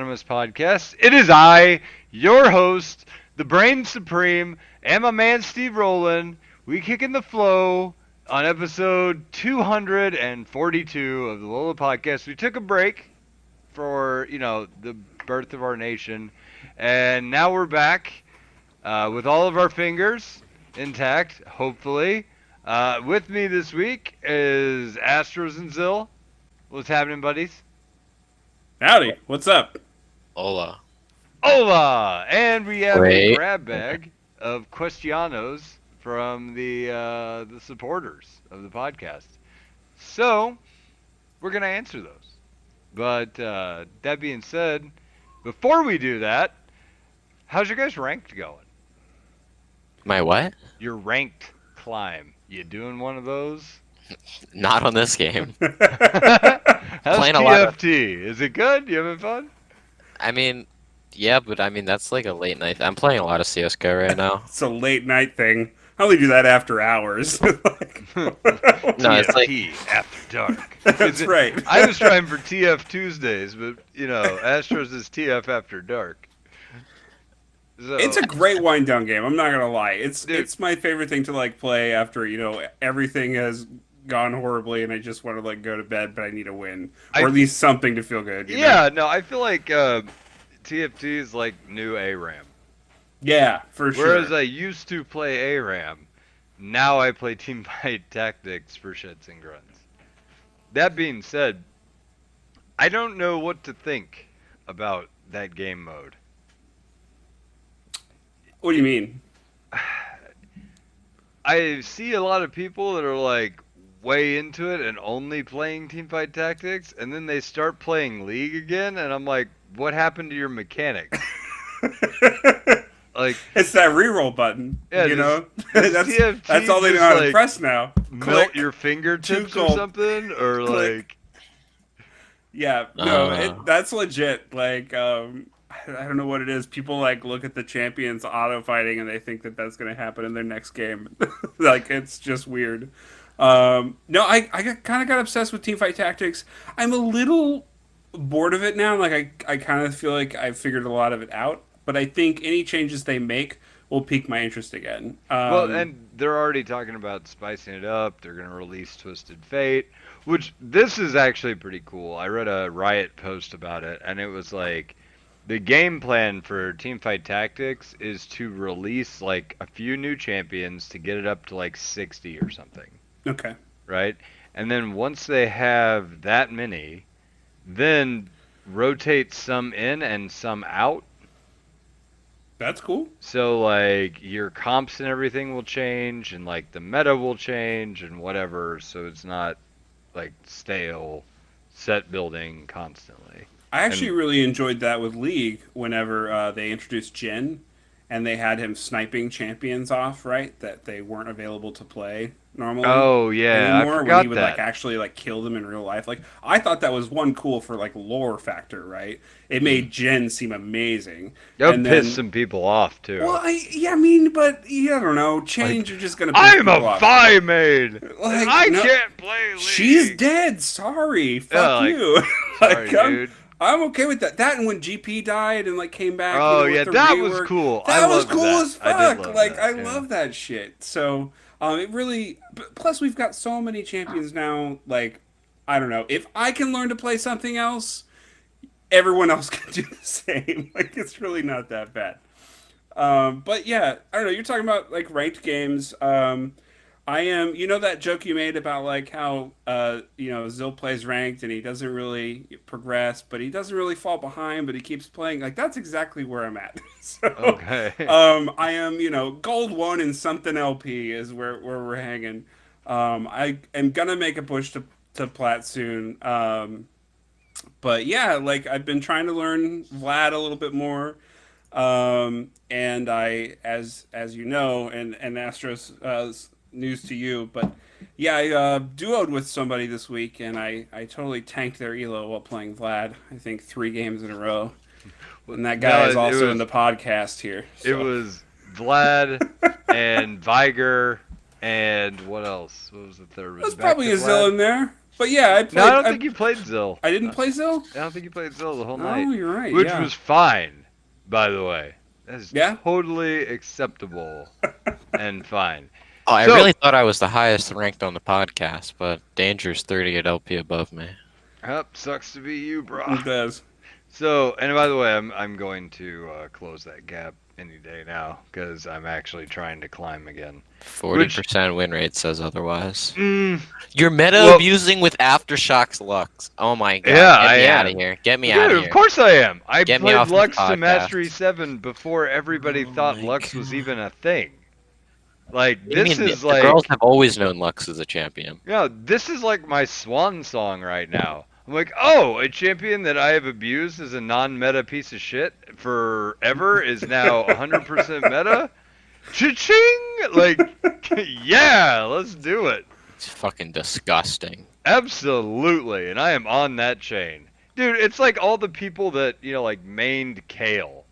Anonymous Podcast. It is I, your host, the Brain Supreme, and my man Steve Rowland. We kick in the flow on episode 242 of the LOLA Podcast. We took a break for, the birth of our nation, and now we're back with all of our fingers intact, hopefully. With me this week is Astros and Zill. What's happening, buddies? Howdy, what's up? LOLA. Hola! And we have a Wait. grab bag of questionos from the supporters of the podcast. So, we're going to answer those. But that being said, before we do that, how's your guys' ranked going? My what? Your ranked climb. You doing one of those? Not on this game. How's Playing a lot of- TFT? Is it good? You having fun? I mean, yeah, but I mean, that's like a late night. I'm playing a lot of CSGO right now. It's a late night thing. I only do that after hours. No, it's like, TFT after dark. That's right. I was trying for TF Tuesdays, but Astros is TF after dark. So, It's a great wind down game. I'm not gonna lie. Dude. It's my favorite thing to like play after everything has gone horribly and I just want to like go to bed, but I need a win or at least something to feel good. You know? yeah. No, I feel like TFT is like new ARAM. Yeah, for sure. Whereas I used to play ARAM, now I play Teamfight Tactics for shits and grunts. That being said, I don't know what to think about that game mode. What do you mean? I see a lot of people that are like way into it and only playing Teamfight Tactics, and then they start playing League again, and I'm like, what happened to your mechanics? Like, It's that reroll button. Yeah, you know, does that's TFT all they know just, how to like, press now. melt Click. your fingertips Two or gold. something, or Click. like, Yeah, no, Uh. that's legit. Like, I don't know what it is. People like look at the champions auto fighting and they think that that's going to happen in their next game. Like, it's just weird. No, I kind of got obsessed with Teamfight Tactics. I'm a little bored of it now. Like, I kind of feel like I've figured a lot of it out. But I think any changes they make will pique my interest again. well, and they're already talking about spicing it up. They're going to release Twisted Fate, which this is actually pretty cool. I read a Riot post about it, and it was like, the game plan for Teamfight Tactics is to release like a few new champions to get it up to like 60 or something, Okay. right? And then once they have that many, then rotate some in and some out. That's cool. So like your comps and everything will change, and like the meta will change and whatever, so it's not like stale set building constantly. I actually really enjoyed that with League whenever they introduced Jin and they had him sniping champions off, right? That they weren't available to play normally. Oh yeah, Anymore, I when forgot he would that. like actually like kill them in real life. Like I thought that was one cool for like lore factor, right? It made Jin seem amazing. That would And piss then- some people off too. Well, I mean, but yeah, I don't know. Change are just gonna. piss I'm people a off. Vi maid. Like, I no- can't play League. She's dead. Sorry. Fuck Yeah, like, you. Sorry, I'm, dude. I'm okay with that. That and when GP died and like came back. Oh with yeah, the that was rework, cool. That I was loved cool that. as I fuck. did love Like that, I yeah. love that shit. So it really. Plus, we've got so many champions now. Like I don't know if I can learn to play something else. Everyone else can do the same. Like it's really not that bad. But yeah, I don't know. You're talking about like ranked games. I am. You know that joke you made about like how Zil plays ranked and he doesn't really progress, but he doesn't really fall behind, but he keeps playing. Like that's exactly where I'm at. So, Okay. I am. Gold 1 and something LP is where we're hanging. I am gonna make a push to plat soon. But yeah, like I've been trying to learn Vlad a little bit more. And I, as you know, and Astros news to you, but yeah, I duoed with somebody this week, and I totally tanked their elo while playing Vlad. I think 3 games in a row, and that guy No, is it also was- in the podcast here. It so. was Vlad and Viger and what else? What was the third? Was There's it back probably to a Zill Vlad? in there. But yeah, I No, I played. don't think you played Zill. I didn't play Zill. I don't think you played Zill the whole Oh, night. you're right. Which Yeah. was fine, by the way. That's Yeah. totally acceptable and fine. Oh, I So- really thought I was the highest ranked on the podcast, but Danger's 30 at LP above me. Sucks to be you, bro. It does. So, and by the way, I'm going to close that gap any day now because I'm actually trying to climb again. 40% win rate says otherwise. Mm, You're meta Well- abusing with Aftershocks Lux. Oh my god. Yeah, Get I me out am. of here. Get me dude, out of of here. course I am. I Get me played off this Lux to podcast. Mastery 7 before everybody Oh thought my Lux was God. even a thing. Like, What do you this mean? is The like... girls have always known Lux as a champion. Yeah, this is like my swan song right now. I'm like, oh, a champion that I have abused as a non-meta piece of shit forever is now 100% meta? Cha-ching! Like, yeah, let's do it. It's fucking disgusting. Absolutely, and I am on that chain. Dude, it's like all the people that, like, mained Kale.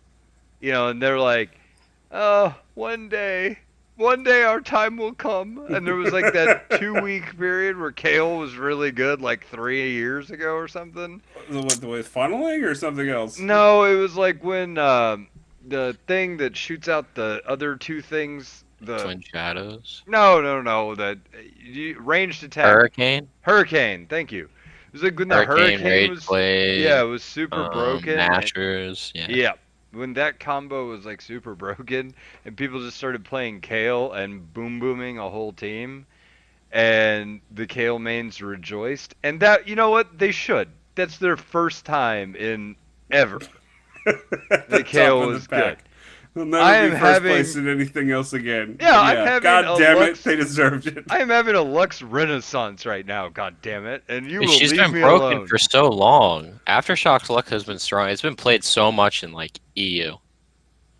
And they're like, oh, one day our time will come. And there was like that 2-week period where Kale was really good, like 3 years ago or something. The way funneling or something else? No, it was like when the thing that shoots out the other two things. Twin Shadows. No, that ranged attack. Hurricane. Thank you. It was like when the hurricane Rage was. Blade, Yeah, it was super broken. Mashers. Yeah. Yeah. When that combo was like super broken and people just started playing Kale and booming a whole team and the Kale mains rejoiced, and that, you know what, they should. That's their first time in ever. The Kale was good. They'll never I be am first having- place in anything else again. Yeah, I'm having God a damn Lux- it, they deserved it. I am having a Lux renaissance right now, god damn it, and you will She's leave been me broken alone. for so long. Aftershocks Lux has been strong. It's been played so much in like EU.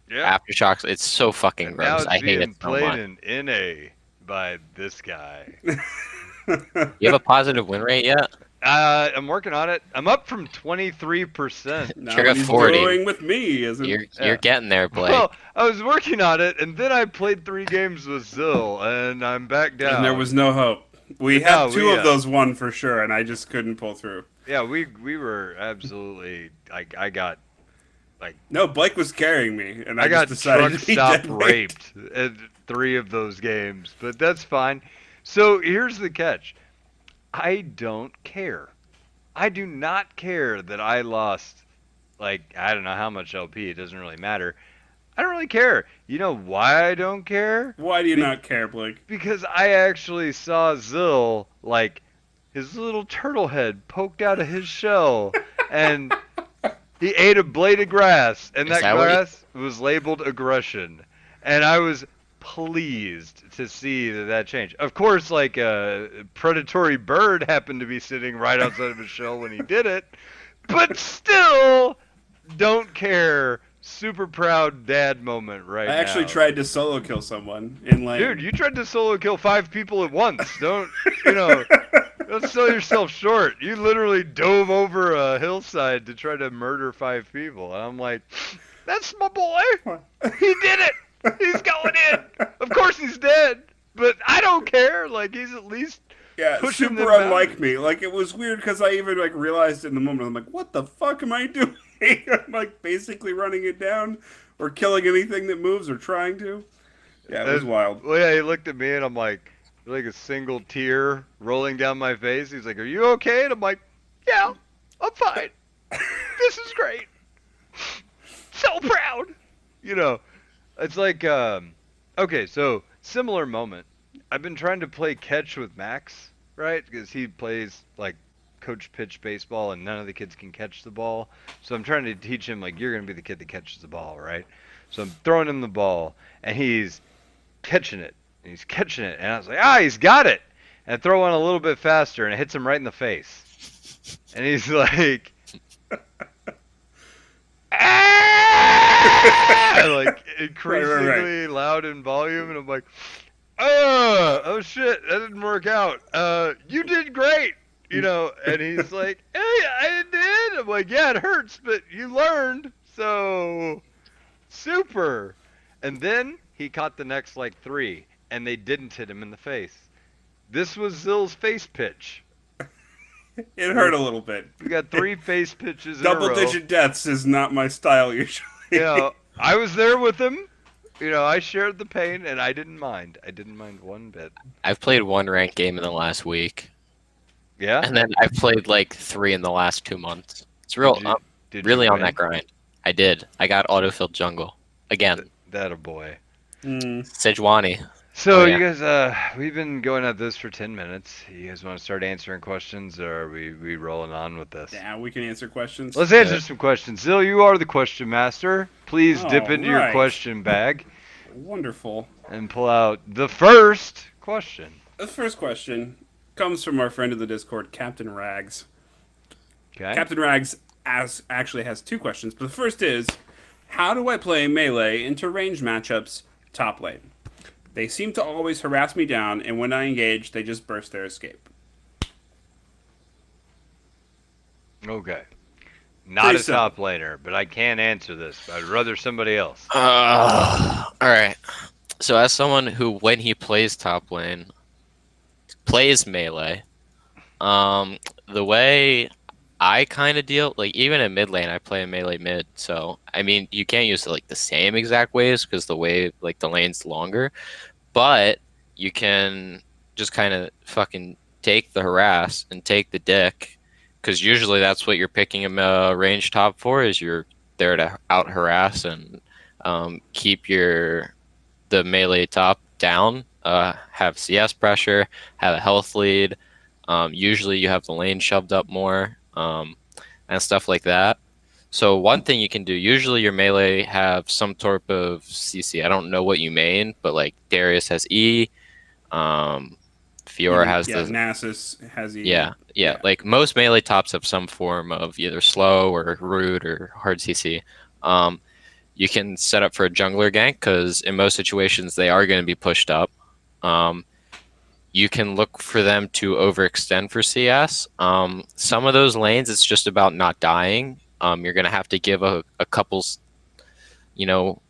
Yeah. Aftershocks, it's so fucking And now gross. it's I hate being it so played much. in NA by this guy. You have a positive win rate yet? I'm working on it. I'm up from 23%. Now You're at he's 40. brewing with me, isn't You're Yeah. getting there, Blake. Well, I was working on it, and then I played 3 games with Zill, and I'm back down. And there was no hope. We No, had two we, of those won for sure, and I just couldn't pull through. Yeah, we were absolutely. I got No, Blake was carrying me, and I, got just decided truck to be stop dead weight. raped in 3 of those games, but that's fine. So here's the catch: I don't care. I do not care that I lost. Like, I don't know how much LP. It doesn't really matter. I don't really care. You know why I don't care? Why do you not care, Blake? Because I actually saw Zill, like, his little turtle head poked out of his shell, and he ate a blade of grass, and Is that that what he- grass was labeled aggression. And I was pleased to see that changed. Of course, like, a predatory bird happened to be sitting right outside of his shell when he did it, but still, don't care. Super proud dad moment right now. I actually tried to solo kill someone in lane. Dude, you tried to solo kill 5 people at once. Don't don't sell yourself short. You literally dove over a hillside to try to murder 5 people. And I'm like, that's my boy. He did it. He's going in. Of course he's dead. But I don't care. Like, he's at least Yeah, pushing super them unlike down. me. Like, it was weird because I even like realized in the moment. I'm like, what the fuck am I doing? I'm like basically running it down or killing anything that moves or trying to. Yeah, it was wild. Well, yeah, he looked at me and I'm like a single tear rolling down my face. He's like, are you okay? And I'm like, yeah, I'm fine. This is great. So proud. It's like, okay, so similar moment. I've been trying to play catch with Max, right? Because he plays like coach pitch baseball and none of the kids can catch the ball. So I'm trying to teach him, like, you're going to be the kid that catches the ball, right? So I'm throwing him the ball and he's catching it. And he's catching it. And I was like, he's got it. And I throw one a little bit faster and it hits him right in the face. And he's like, like increasingly loud in volume. And I'm like, oh shit, that didn't work out. You did great. And he's like, hey, I did. I'm like, yeah, it hurts, but you learned, so super. And then he caught the next like 3, and they didn't hit him in the face. This was Zill's face pitch. It hurt a little bit. We got 3 face pitches in a Double row. digit deaths is not my style usually. I was there with him. I shared the pain, and I didn't mind. I didn't mind one bit. I've played one ranked game in the last week, Yeah. and then I've played like 3 in the last 2 months. It's Did you, I'm did you really on win? that grind. I did. I got autofilled jungle again. That a boy. Sejuani. So Oh, yeah. you guys, we've been going at this for 10 minutes. You guys want to start answering questions, or are we rolling on with this? Yeah, we can answer questions. Let's answer some questions. Zil, you are the question master. Please dip All into your right. question bag Wonderful. and pull out the first question. The first question comes from our friend in the Discord, Captain Rags. Okay. Captain Rags actually has 2 questions, but the first is, how do I play melee into range matchups top lane? They seem to always harass me down, and when I engage, they just burst their escape. Okay. Not Pretty a simple. top laner, but I can't answer this. I'd rather somebody else. All right. So as someone who, when he plays top lane, plays melee, the way I kind of deal, like even in mid lane, I play a melee mid. So I mean, you can't use it like the same exact ways because the way like the lane's longer, but you can just kind of fucking take the harass and take the dick, because usually that's what you're picking a range top for, is you're there to out harass and keep the melee top down, have CS pressure, have a health lead. Usually you have the lane shoved up more, and stuff like that. So one thing you can do, usually your melee have some sort of CC. I don't know what you main, but like Darius has E, Fiora has the Nasus has yeah. Like most melee tops have some form of either slow or root or hard CC. You can set up for a jungler gank because in most situations they are going to be pushed up. You can look for them to overextend for CS. Some of those lanes, it's just about not dying. You're going to have to give a couple,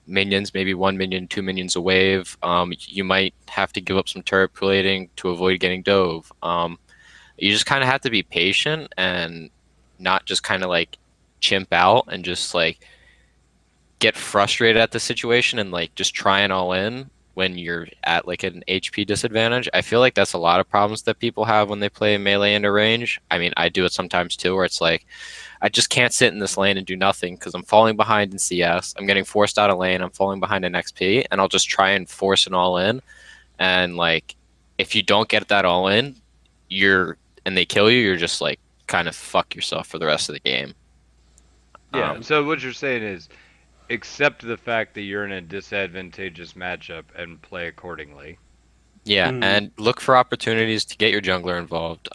minions, maybe 1 minion, 2 minions a wave. You might have to give up some turret plating to avoid getting dove. You just kind of have to be patient and not just kind of like chimp out and just like get frustrated at the situation and like just try and all in when you're at like an HP disadvantage. I feel like that's a lot of problems that people have when they play melee into range. I mean, I do it sometimes too, where it's like, I just can't sit in this lane and do nothing because I'm falling behind in CS. I'm getting forced out of lane. I'm falling behind in XP, and I'll just try and force an all in. And like, if you don't get that all in, and they kill you, you're just like kind of fuck yourself for the rest of the game. Yeah. So what you're saying is, accept the fact that you're in a disadvantageous matchup and play accordingly. Yeah, and look for opportunities to get your jungler involved.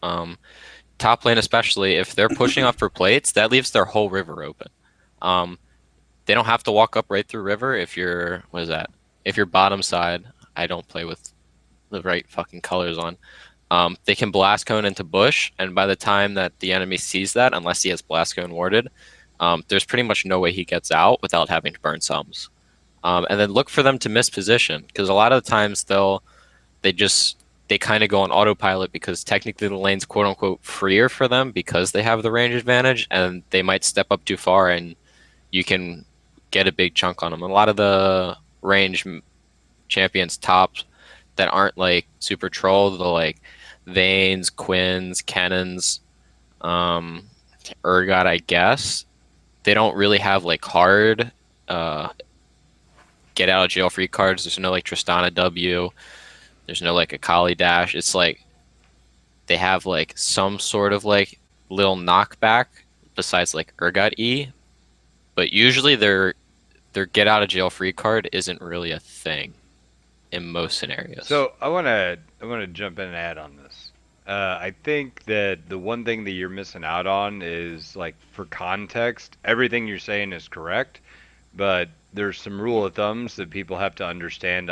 Top lane especially, if they're pushing up for plates, that leaves their whole river open. They don't have to walk up right through river if you're, what is that? If you're bottom side, I don't play with the right fucking colors on. They can blast cone into bush, and by the time that the enemy sees that, unless he has blast cone warded, there's pretty much no way he gets out without having to burn sums. And then look for them to miss position, because a lot of the times they kind of go on autopilot because technically the lane's quote unquote freer for them because they have the range advantage, and they might step up too far and you can get a big chunk on them. A lot of the range champions tops that aren't like super troll, the like Vaynes, Quins, Cannons, Urgot, I guess, they don't really have like hard get out of jail free cards. There's no like Tristana W. There's no like Akali dash. It's like they have like some sort of like little knockback besides like Urgot E, but usually their get out of jail free card isn't really a thing in most scenarios. So I want to jump in and add on this. I think that the one thing that you're missing out on is, like, for context, everything you're saying is correct, but there's some rule of thumbs that people have to understand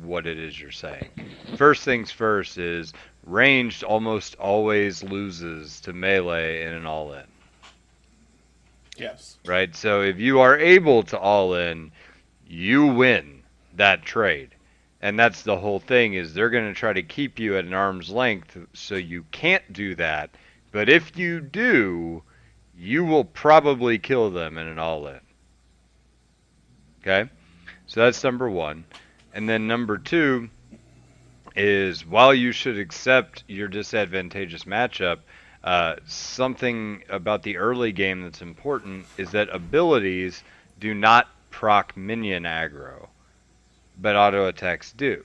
what it is you're saying. First things first is ranged almost always loses to melee in an all-in. Yes. Right? So if you are able to all in, you win that trade. And that's the whole thing, is they're going to try to keep you at an arm's length so you can't do that But if you do, you will probably kill them in an all-in. Okay? So that's number one. And then number two is while you should accept your disadvantageous matchup, something about the early game that's important is that abilities do not proc minion aggro, but auto attacks do.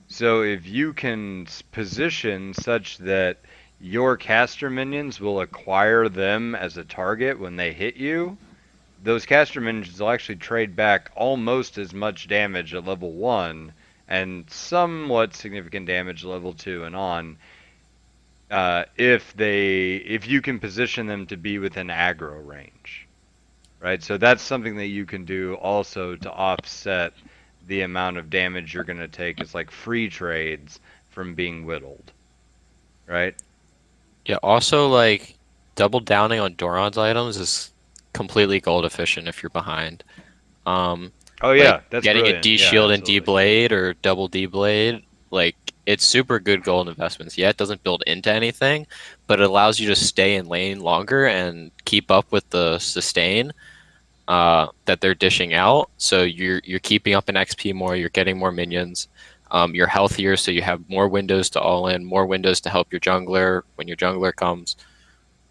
So if you can position such that your caster minions will acquire them as a target when they hit you, those caster minions will actually trade back almost as much damage at level 1 and somewhat significant damage level 2 and on, if you can position them to be within aggro range, right? So that's something that you can do also to offset the amount of damage you're going to take. It's like free trades from being whittled, right? Yeah, also like double downing on Doran's items is completely gold efficient if you're behind. Um, Oh like yeah, that's getting a brilliant. D Yeah, shield and D absolutely. blade or double D blade, like it's super good gold investments. Yeah, it doesn't build into anything, but it allows you to stay in lane longer and keep up with the sustain that they're dishing out. So you're keeping up in XP more, you're getting more minions. You're healthier, so you have more windows to all in, more windows to help your jungler when your jungler comes.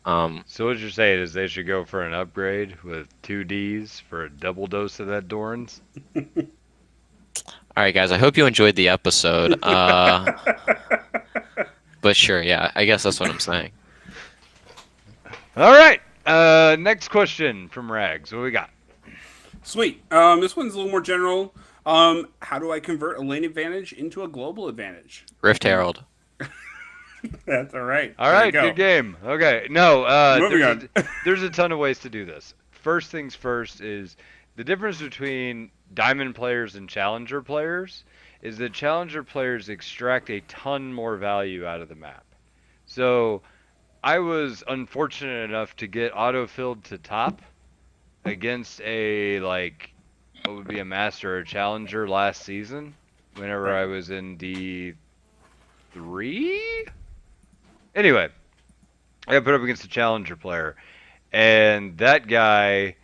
So what you're saying is they should go for an upgrade with 2 Ds for a double dose of that Doran's? All right, guys. I hope you enjoyed the episode. But sure, yeah. I guess that's what I'm saying. All right. Next question from Rags. What we got? Sweet. This one's a little more general. How do I convert a lane advantage into a global advantage? Rift Herald. That's all right. All There you right, go. good game. Okay, no, Moving on. there's a ton of ways to do this. First things first is the difference between diamond players and challenger players is that challenger players extract a ton more value out of the map. So I was unfortunate enough to get auto-filled to top against a like what would be a master or challenger last season whenever Right. I was in D3. Anyway, I got put up against a challenger player, and that guy,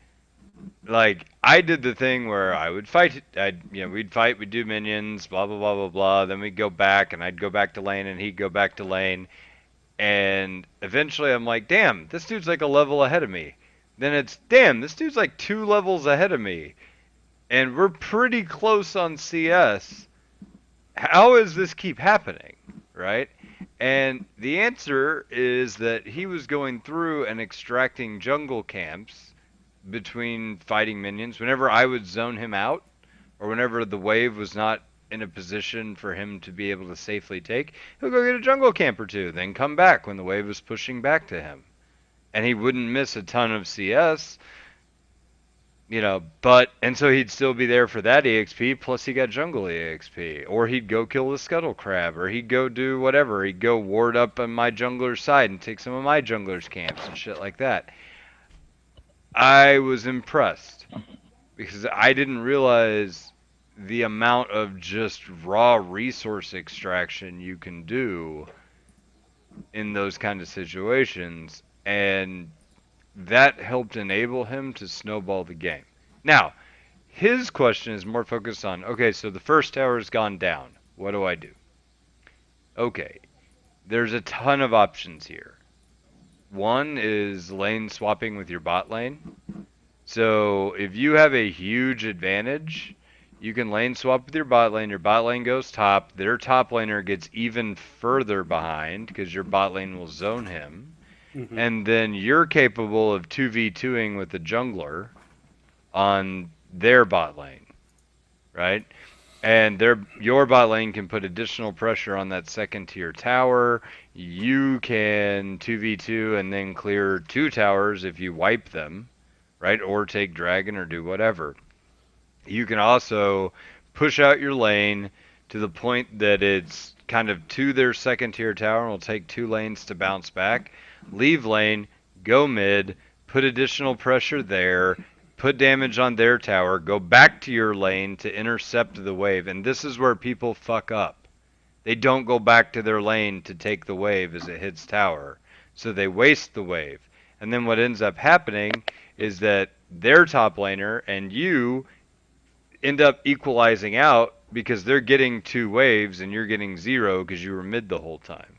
like, I did the thing where I would fight. We'd fight, we'd do minions, blah blah blah blah blah. Then we'd go back, and I'd go back to lane, and he'd go back to lane, and eventually I'm like, damn, this dude's like a level ahead of me. Then it's, damn, this dude's like 2 levels ahead of me, and we're pretty close on CS. How does this keep happening, right? And the answer is that he was going through and extracting jungle camps between fighting minions. Whenever I would zone him out, or whenever the wave was not in a position for him to be able to safely take, he'll go get a jungle camp or two, then come back when the wave was pushing back to him. And he wouldn't miss a ton of CS, and so he'd still be there for that EXP, plus he got jungle EXP. Or he'd go kill the scuttle crab, or he'd go do whatever. He'd go ward up on my jungler's side and take some of my jungler's camps and shit like that. I was impressed because I didn't realize the amount of just raw resource extraction you can do in those kind of situations, and that helped enable him to snowball the game. Now, his question is more focused on, okay, so the first tower's gone down. What do I do? Okay, there's a ton of options here. One is lane swapping with your bot lane. So if you have a huge advantage, you can lane swap with your bot lane goes top, their top laner gets even further behind because your bot lane will zone him. Mm-hmm. And then you're capable of 2v2ing with the jungler on their bot lane, right? And your bot lane can put additional pressure on that second tier tower. You can 2v2 and then clear 2 towers if you wipe them, right? Or take dragon or do whatever. You can also push out your lane to the point that it's kind of to their second tier tower and will take 2 lanes to bounce back. Leave lane, go mid, put additional pressure there, put damage on their tower, go back to your lane to intercept the wave. And this is where people fuck up. They don't go back to their lane to take the wave as it hits tower. So they waste the wave. And then what ends up happening is that their top laner and you end up equalizing out because they're getting 2 waves and you're getting 0 because you were mid the whole time.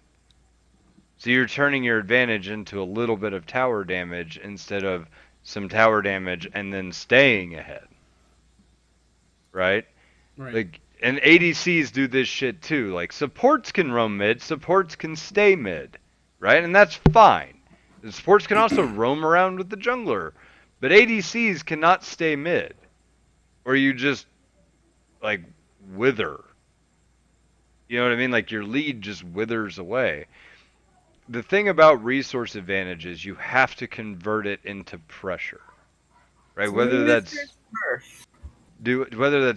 So you're turning your advantage into a little bit of tower damage instead of some tower damage and then staying ahead. Right? Right. Like, and ADCs do this shit too. Like, supports can roam mid, supports can stay mid. Right? And that's fine. The supports can also roam around with the jungler. But ADCs cannot stay mid. Or you just, like, wither. You know what I mean? Like, your lead just withers away. The thing about resource advantage is you have to convert it into pressure, right? Whether that's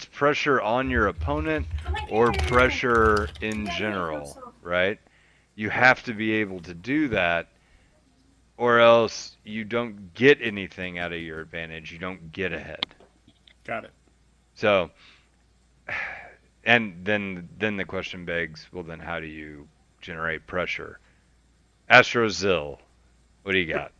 pressure on your opponent or pressure in general, right? You have to be able to do that, or else you don't get anything out of your advantage. You don't get ahead. Got it. So, and then the question begs, well, then how do you generate pressure? Astrozil, what do you got?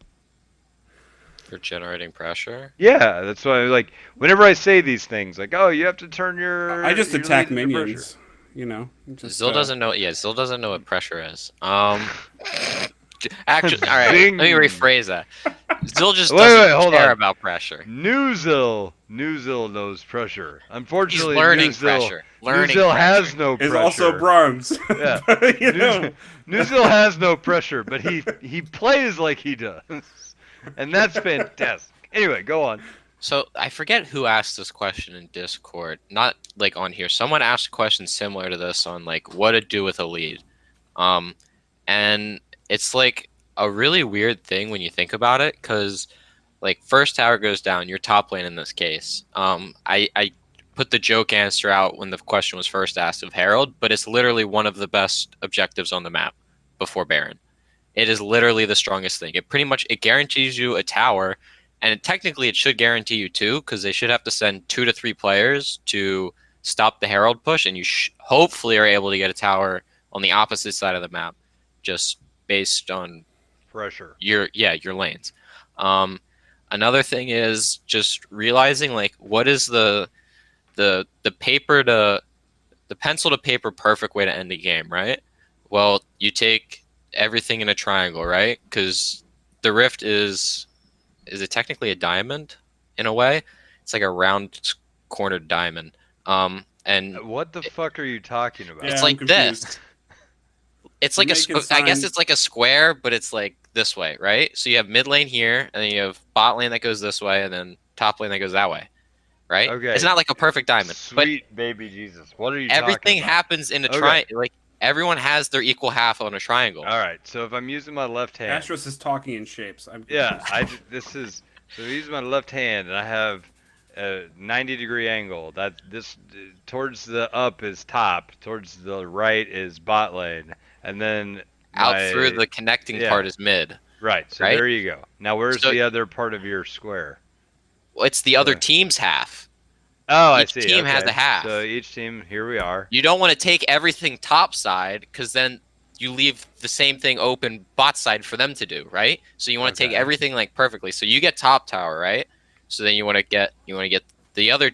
For generating pressure. Yeah, that's why like whenever I say these things, like, oh, you have to turn I just your attack lead into pressure. minions. You know. Just, Zill doesn't know. Yeah, Zill doesn't know what pressure is. Actually, all right. Zing. Let me rephrase that. Zill just Wait, doesn't hold care on. about pressure. Newzil knows pressure. He's Unfortunately, learning pressure. Learning Newzil pressure. has no is pressure. also bronze. Yeah. But, you know. Newzil has no pressure, but he plays like he does, and that's fantastic. Anyway, go on. So I forget who asked this question in Discord. Not like on here. Someone asked a question similar to this on like what to do with a lead. And it's like a really weird thing when you think about it, because like first tower goes down, your top lane in this case. I put the joke answer out when the question was first asked of Herald, but it's literally one of the best objectives on the map before Baron. It is literally the strongest thing. It guarantees you a tower, and technically it should guarantee you two, because they should have to send 2 to 3 players to stop the Herald push, and you hopefully are able to get a tower on the opposite side of the map, just based on Pressure. your lanes. Another thing is just realizing like what is the pencil to paper perfect way to end the game, right? Well, you take everything in a triangle, right? Because the rift is it technically a diamond in a way? It's like a round cornered diamond. And What the fuck are you talking about? it's Yeah, I'm like confused. this. It's like Making I guess signs. it's like a square, but it's like this way, right? So you have mid lane here, and then you have bot lane that goes this way, and then top lane that goes that way, right? Okay. It's not like a perfect diamond, Sweet baby Jesus. What are you but everything talking about? happens in a Okay. triangle. Like everyone has their equal half on a triangle. All right. So if I'm using my left hand, Astros is talking in shapes. I'm yeah, confused. so I'm using my left hand and I have a 90-degree angle. That this towards the up is top, towards the right is bot lane, and then Out through the connecting part is mid. right. So right? there you go. Now where's So- the other part of your square? Well, it's the other Yeah. team's half. Oh, I Each see. team has okay. a half. So each team, here we are. You don't want to take everything top side, because then you leave the same thing open bot side for them to do, right? So you want to take Okay. everything like perfectly. So you get top tower, right? So then you want to get the other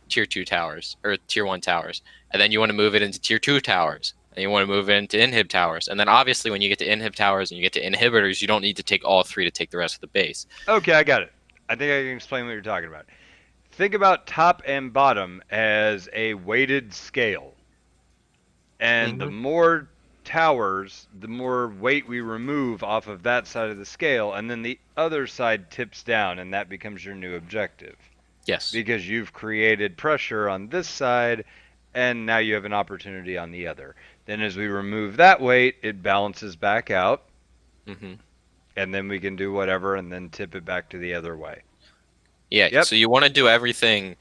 tier 2 towers or tier 1 towers, and then you want to move it into tier 2 towers, and you want to move it into inhib towers, and then obviously when you get to inhib towers and you get to inhibitors, you don't need to take all 3 to take the rest of the base. Okay, I got it. I think I can explain what you're talking about. Think about top and bottom as a weighted scale. And the more towers, the more weight we remove off of that side of the scale, and then the other side tips down, and that becomes your new objective. Yes. Because you've created pressure on this side, and now you have an opportunity on the other. Then as we remove that weight, it balances back out, Mm-hmm. and then we can do whatever and then tip it back to the other way. Yeah, Yep. so you want to do everything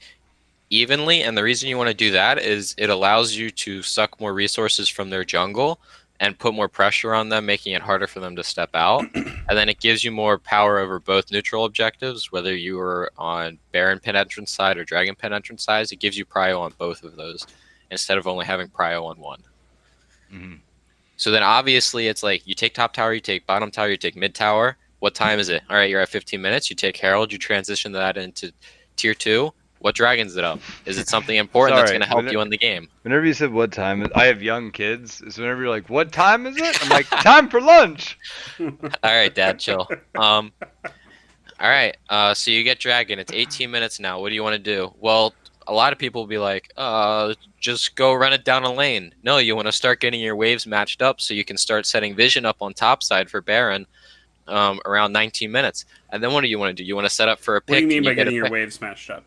evenly, and the reason you want to do that is it allows you to suck more resources from their jungle and put more pressure on them, making it harder for them to step out. And then it gives you more power over both neutral objectives, whether you are on Baron pin entrance side or Dragon pin entrance side. It gives you prio on both of those instead of only having prio on one. Mm-hmm. So then obviously it's like you take top tower, you take bottom tower, you take mid tower. What time is it? All right, you're at 15 minutes. You take Herald, you transition that into tier 2. What dragon's it up? Is it something important that's going Sorry, to help you in the game? whenever you said what time, I have young kids, so whenever you're like, "What time is it?" I'm like, "Time for lunch." All right, Dad, chill. All right. So you get dragon. It's 18 minutes now. What do you want to do? Well, a lot of people will be like, just go run it down a lane. No, you want to start getting your waves matched up so you can start setting vision up on top side for Baron around 19 minutes. And then what do you want to do? You want to set up for a pick. What do you mean and by you get a getting your pick. waves smashed up?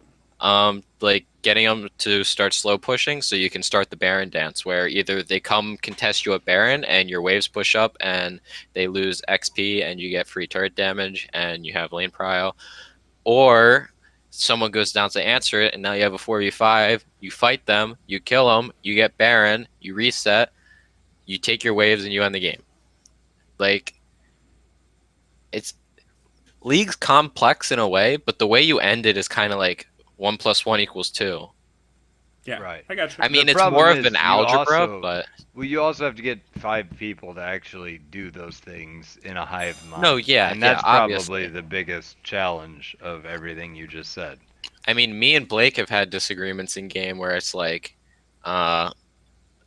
Like getting them to start slow pushing so you can start the Baron dance where either they come contest you at Baron and your waves push up and they lose XP and you get free turret damage and you have lane prio, or someone goes down to answer it and now you have a 4v5, you fight them, you kill them, you get Baron, you reset, you take your waves and you end the game. Like, it's League's complex in a way, but the way you end it is kind of like 1 + 1 = 2. Yeah, Right. I got you. I mean, The it's problem more of is an you algebra, also- but Well, you also have to get 5 people to actually do those things in a hive mind. no, yeah, and yeah, that's probably obviously. the biggest challenge of everything you just said. I mean, me and Blake have had disagreements in game where it's like,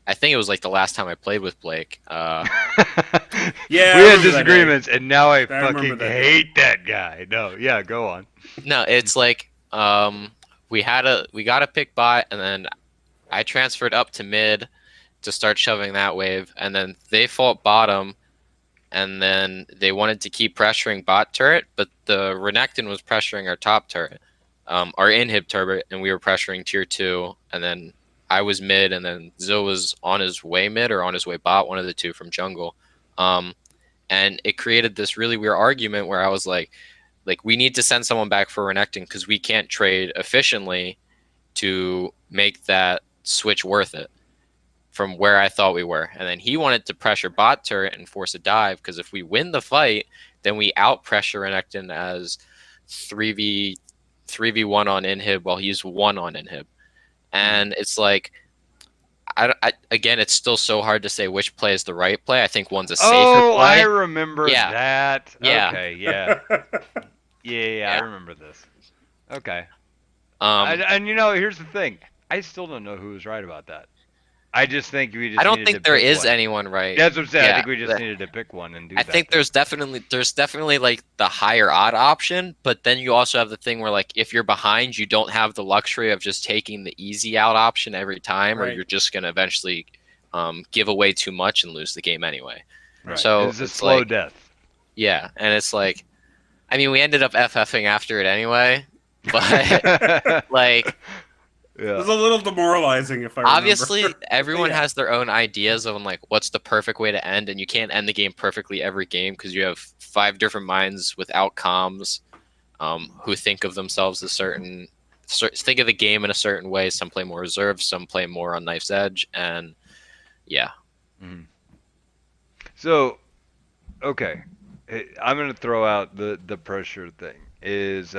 I think it was like the last time I played with Blake. Yeah, we I had remember that day. disagreements, and now I remember fucking that day. hate that guy. No, yeah, go on. No, it's like, we got a pick bot, and then I transferred up to mid to start shoving that wave, and then they fought bottom, and then they wanted to keep pressuring bot turret, but the Renekton was pressuring our top turret, our inhib turret, and we were pressuring tier 2, and then I was mid, and then Zill was on his way mid or on his way bot, one of the two from jungle. And it created this really weird argument where I was like we need to send someone back for Renekton because we can't trade efficiently to make that switch worth it from where I thought we were. And then he wanted to pressure bot turret and force a dive because if we win the fight, then we out pressure Renekton as 3v1 on inhib while he's 1 on inhib. And it's like, again, it's still so hard to say which play is the right play. I think one's a safer Oh, play. I remember Yeah. that. Yeah. Okay, yeah. Yeah, I remember this. Okay. Um, And you know, here's the thing. I still don't know who was right about that. I just think we just I don't needed think to there pick is one. anyone right. That's what I'm saying. I Yeah, think we just that- needed to pick one and do I that. think there's definitely like the higher odd option, but then you also have the thing where like if you're behind, you don't have the luxury of just taking the easy out option every time, or Right. you're just gonna eventually give away too much and lose the game anyway. Right. So it's a it's slow like- death. Yeah, and it's like, I mean, we ended up FFing after it anyway, but like It yeah. was a little demoralizing, if I remember. obviously everyone Yeah. has their own ideas on like what's the perfect way to end, and you can't end the game perfectly every game because you have 5 different minds with outcomes who think of themselves as think of the game in a certain way. Some play more reserved, some play more on knife's edge, and yeah. So, okay, I'm gonna throw out the pressure thing. Is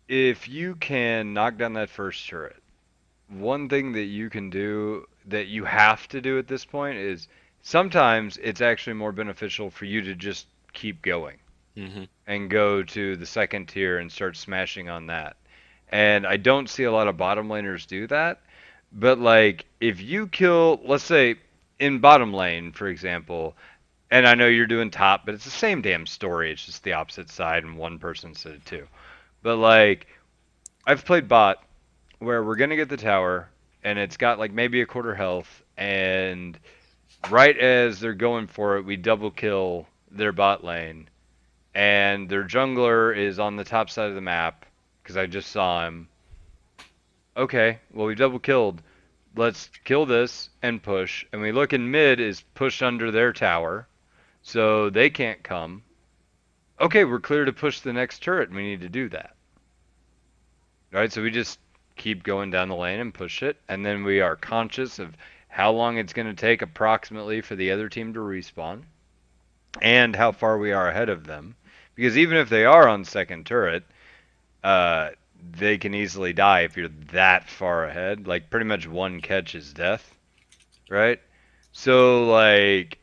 if you can knock down that first turret, one thing that you can do that you have to do at this point is sometimes it's actually more beneficial for you to just keep going Hmm. and go to the second tier and start smashing on that. And I don't see a lot of bottom laners do that. But like if you kill, let's say in bottom lane, for example, and I know you're doing top, but it's the same damn story. It's just the opposite side and one person instead of two. But like I've played bot where we're gonna get the tower and it's got like maybe a quarter health and right as they're going for it, we double kill their bot lane and their jungler is on the top side of the map because I just saw him. Okay, well we double killed. Let's kill this and push. And we look in mid is pushed under their tower, so they can't come. Okay, we're clear to push the next turret, and we need to do that. Alright, so we just keep going down the lane and push it, and then we are conscious of how long it's going to take approximately for the other team to respawn, and how far we are ahead of them. Because even if they are on second turret, they can easily die if you're that far ahead. Like pretty much one catch is death, right? So like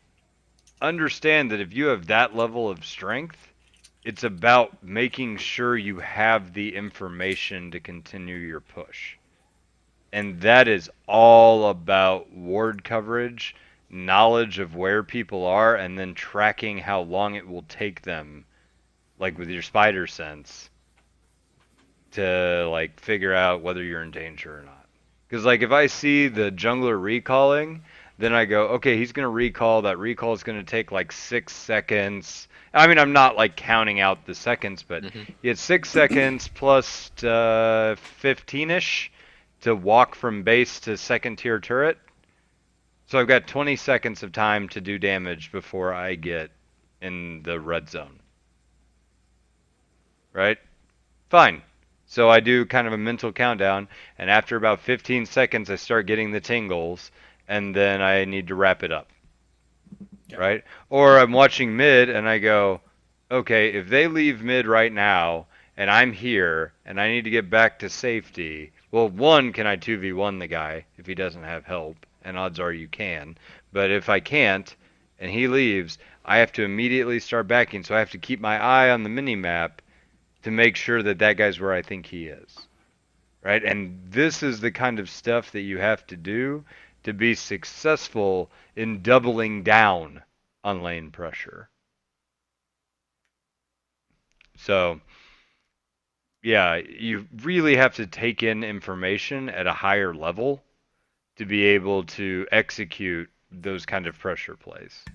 understand that if you have that level of strength, it's about making sure you have the information to continue your push. And that is all about ward coverage, knowledge of where people are, and then tracking how long it will take them, like with your spider sense, to like figure out whether you're in danger or not. Because like if I see the jungler recalling, then I go, okay, he's gonna recall. That recall is gonna take like 6 seconds. I mean, I'm not like counting out the seconds, but Hmm. you had 6 seconds plus 15ish to walk from base to second tier turret. So I've got 20 seconds of time to do damage before I get in the red zone. Right? Fine. So I do kind of a mental countdown, and after about 15 seconds, I start getting the tingles, and then I need to wrap it up, Yeah. right? Or I'm watching mid, and I go, okay, if they leave mid right now, and I'm here, and I need to get back to safety, well, one, can I 2v1 the guy if he doesn't have help? And odds are you can. But if I can't, and he leaves, I have to immediately start backing, so I have to keep my eye on the mini map to make sure that that guy's where I think he is. Right? And this is the kind of stuff that you have to do to be successful in doubling down on lane pressure. So, yeah, you really have to take in information at a higher level to be able to execute those kind of pressure plays.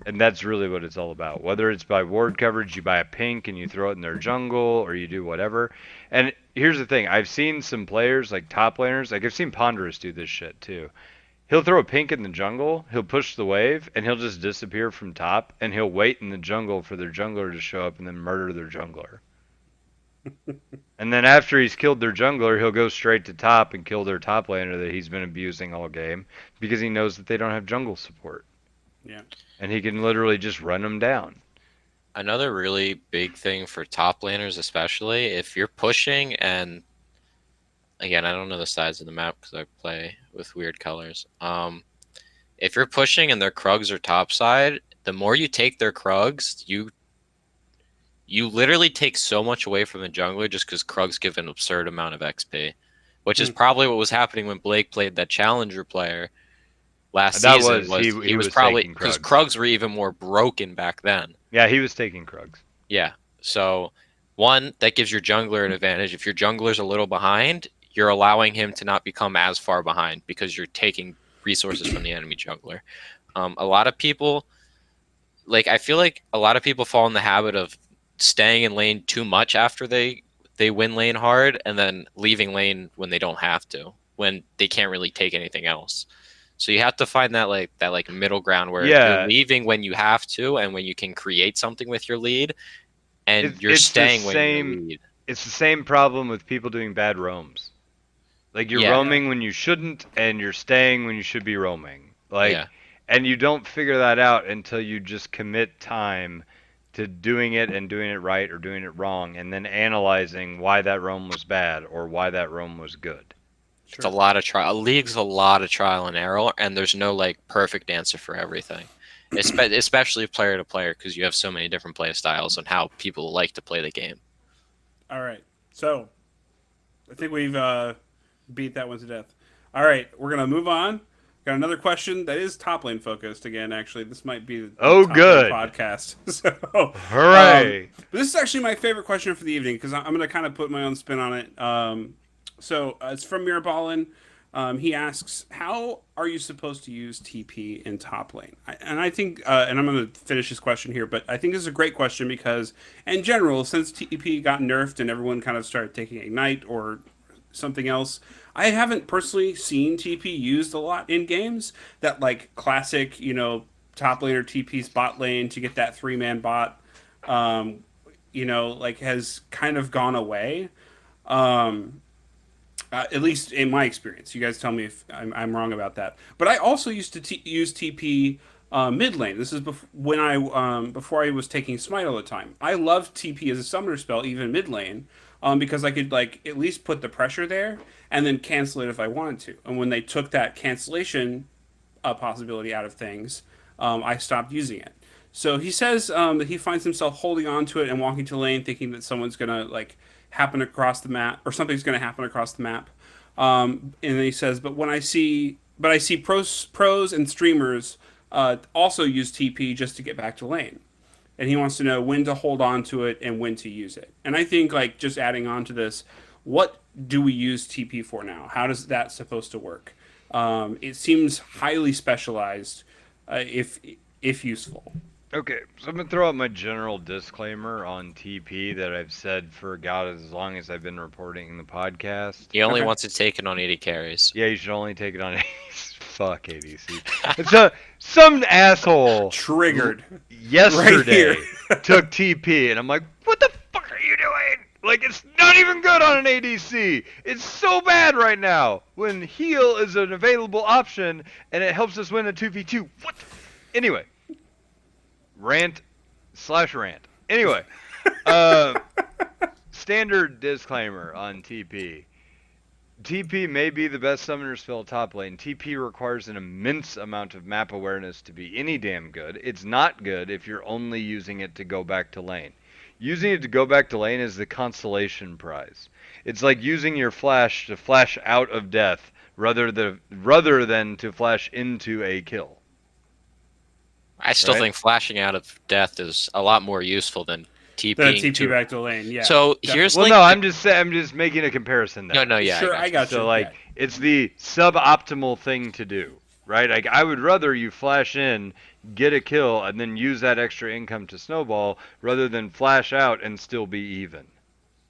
And that's really what it's all about. Whether it's by ward coverage, you buy a pink and you throw it in their jungle, or you do whatever. And here's the thing: I've seen some players, like top laners, like I've seen Ponderous do this shit too. He'll throw a pink in the jungle, he'll push the wave, and he'll just disappear from top, and he'll wait in the jungle for their jungler to show up and then murder their jungler. And then after he's killed their jungler, he'll go straight to top and kill their top laner that he's been abusing all game because he knows that they don't have jungle support. Yeah. And he can literally just run them down. Another really big thing for top laners, especially if you're pushing, and again, I don't know the size of the map because I play with weird colors. If you're pushing and their Krugs are topside, the more you take their Krugs, you literally take so much away from the jungler just because Krugs give an absurd amount of XP, which is Hmm. probably what was happening when Blake played that challenger player last That season. was Was he he was was probably taking because Krugs. Krugs were even more broken back then. Yeah, he was taking Krugs. Yeah. So one, that gives your jungler an advantage. If your jungler's a little behind, you're allowing him to not become as far behind because you're taking resources from the enemy jungler. A lot of people, like I feel like a lot of people fall in the habit of staying in lane too much after they win lane hard and then leaving lane when they don't have to, when they can't really take anything else. So you have to find that middle ground where you're Yeah, leaving when you have to and when you can create something with your lead, and you're it's the staying when you same. lead. It's the same problem with people doing bad roams. Like you're Yeah, Yeah. roaming when you shouldn't, and you're staying when you should be roaming. Like, yeah. and you don't figure that out until you just commit time to doing it and doing it right or doing it wrong, and then analyzing why that roam was bad or why that roam was good. It's a Sure. lot of trial. A league's a lot of trial and error, and there's no like perfect answer for everything. Especially player to player, because you have so many different play styles and how people like to play the game. All right. So I think we've beat that one to death. All right, we're gonna move on. Got another question that is top lane focused again. Actually, this might be the Oh, top lane good! podcast. So, Hooray! but this is actually my favorite question for the evening because I'm gonna kind of put my own spin on it. It's from Mirabalin. He asks, "How are you supposed to use TP in top lane?" And I think, and I'm going to finish his question here, but I think this is a great question because, in general, since TP got nerfed and everyone kind of started taking Ignite or something else, I haven't personally seen TP used a lot in games. That like classic, top laner TP's bot lane to get that 3-man bot, like has kind of gone away. Um, at least in my experience. You guys tell me if I'm wrong about that. But I also used to use TP mid lane. This is when before I was taking Smite all the time. I loved TP as a summoner spell, even mid lane, because I could like at least put the pressure there and then cancel it if I wanted to. And when they took that cancellation possibility out of things, I stopped using it. So he says that he finds himself holding on to it and walking to lane, thinking that someone's gonna like happen across the map or something's gonna happen across the map. And then he says, but I see pros and streamers also use TP just to get back to lane, and he wants to know when to hold on to it and when to use it. And I think like just adding on to this, what do we use TP for now? How does that supposed to work? It seems highly specialized, if useful. Okay, so I'm gonna throw out my general disclaimer on TP that I've said for God as long as I've been reporting the podcast. He only Okay. wants to take it on 80 carries. Yeah, you should only take it on fuck ADC. It's some asshole Triggered. yesterday Right took TP, and I'm like, what the fuck are you doing? Like, it's not even good on an ADC. It's so bad right now when heal is an available option and it helps us win a 2v2. What? Anyway, rant/rant. Anyway, standard disclaimer on TP. TP may be the best summoner spell top lane. TP requires an immense amount of map awareness to be any damn good. It's not good if you're only using it to go back to lane. Using it to go back to lane is the consolation prize. It's like using your flash to flash out of death rather than to flash into a kill. I still Right? think flashing out of death is a lot more useful than The TPing TP to. back to lane. Yeah. So definitely. here's Well, like no, the- I'm just making a comparison there. no, yeah, Sure, I I got got you. So like, Yeah. it's the suboptimal thing to do, right? Like, I would rather you flash in, get a kill, and then use that extra income to snowball, rather than flash out and still be even.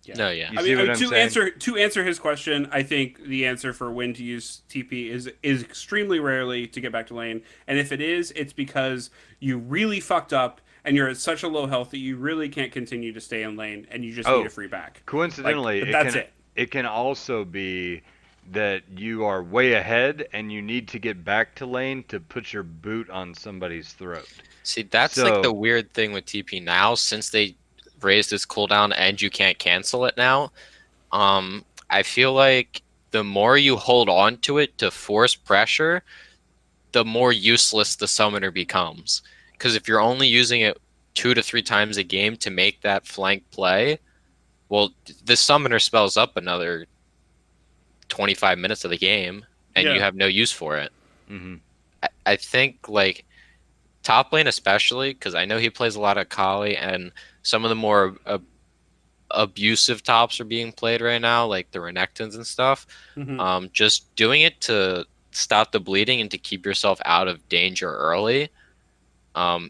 Yeah. No, yeah. You see what I'm saying? To answer his question, I think the answer for when to use TP is extremely rarely to get back to lane, and if it is, it's because you really fucked up and you're at such a low health that you really can't continue to stay in lane, and you just Oh, need a free back. Coincidentally, Like, that's it. It can also be that you are way ahead and you need to get back to lane to put your boot on somebody's throat. See, that's So- like the weird thing with TP now, since they raised this cooldown and you can't cancel it now. I feel like the more you hold on to it to force pressure, the more useless the summoner becomes. Because if you're only using it 2 to 3 times a game to make that flank play, well, the summoner spells up another 25 minutes of the game, and Yeah. you have no use for it. Hmm. I think like top lane especially, because I know he plays a lot of Kali, and some of the more abusive tops are being played right now, like the Renekton's and stuff. Mhm. Just doing it to stop the bleeding and to keep yourself out of danger early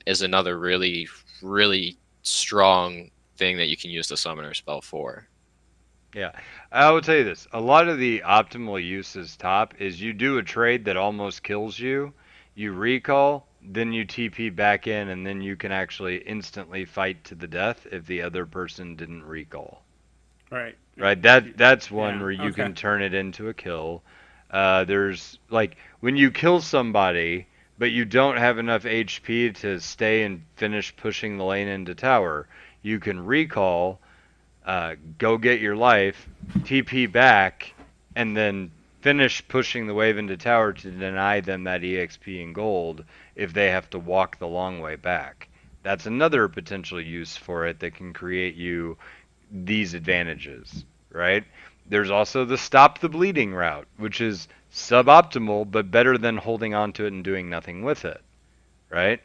is another really, really strong thing that you can use the summoner spell for. Yeah, I will tell you this. A lot of the optimal use as top is you do a trade that almost kills you, you recall, then you TP back in, and then you can actually instantly fight to the death if the other person didn't recall. Right. Right, that's one Yeah, where you okay. can turn it into a kill. There's like when you kill somebody, but you don't have enough HP to stay and finish pushing the lane into tower, you can recall, go get your life, TP back, and then finish pushing the wave into tower to deny them that EXP and gold if they have to walk the long way back. That's another potential use for it that can create you these advantages, right? There's also the stop the bleeding route, which is suboptimal but better than holding on to it and doing nothing with it, right?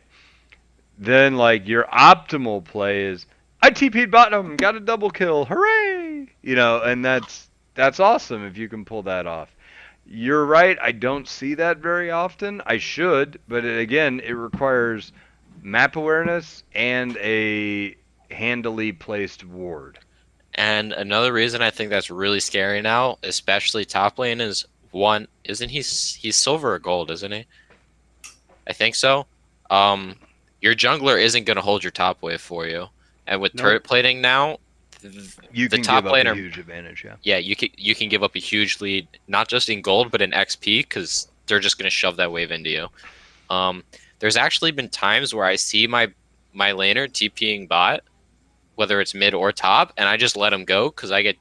Then like your optimal play is I TP'd bottom, got a double kill, hooray! You know, and that's awesome if you can pull that off. You're right, I don't see that very often. I should, but again, it requires map awareness and a handily placed ward. And another reason I think that's really scary now, especially top lane, is one, isn't he's silver or gold, isn't he? I think so. Your jungler isn't going to hold your top wave for you, and with Nope. turret plating now, You the can top give up laner, a huge advantage, yeah. yeah, you can give up a huge lead, not just in gold but in XP, because they're just going to shove that wave into you. There's actually been times where I see my laner TPing bot, whether it's mid or top, and I just let him go because I get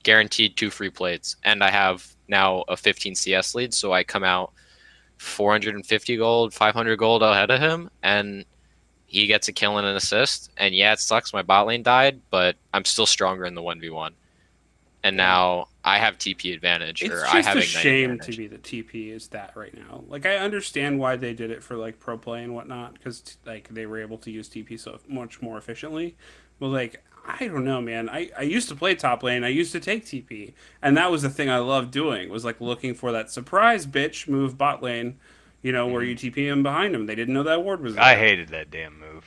guaranteed 2 free plates, and I have now a 15 CS lead, so I come out 450 gold, 500 gold ahead of him, and he gets a kill and an assist. And yeah, it sucks. My bot lane died, but I'm still stronger in the 1v1. And now I have TP advantage, or It's I just have a Ignite shame advantage. to be the TP is that right now. Like I understand why they did it for like pro play and whatnot because like they were able to use TP so much more efficiently. But like I don't know, man. I used to play top lane. I used to take TP, and that was the thing I loved doing was like looking for that surprise bitch move bot lane. You know where you TP him behind him. They didn't know that ward was I there. hated that damn move.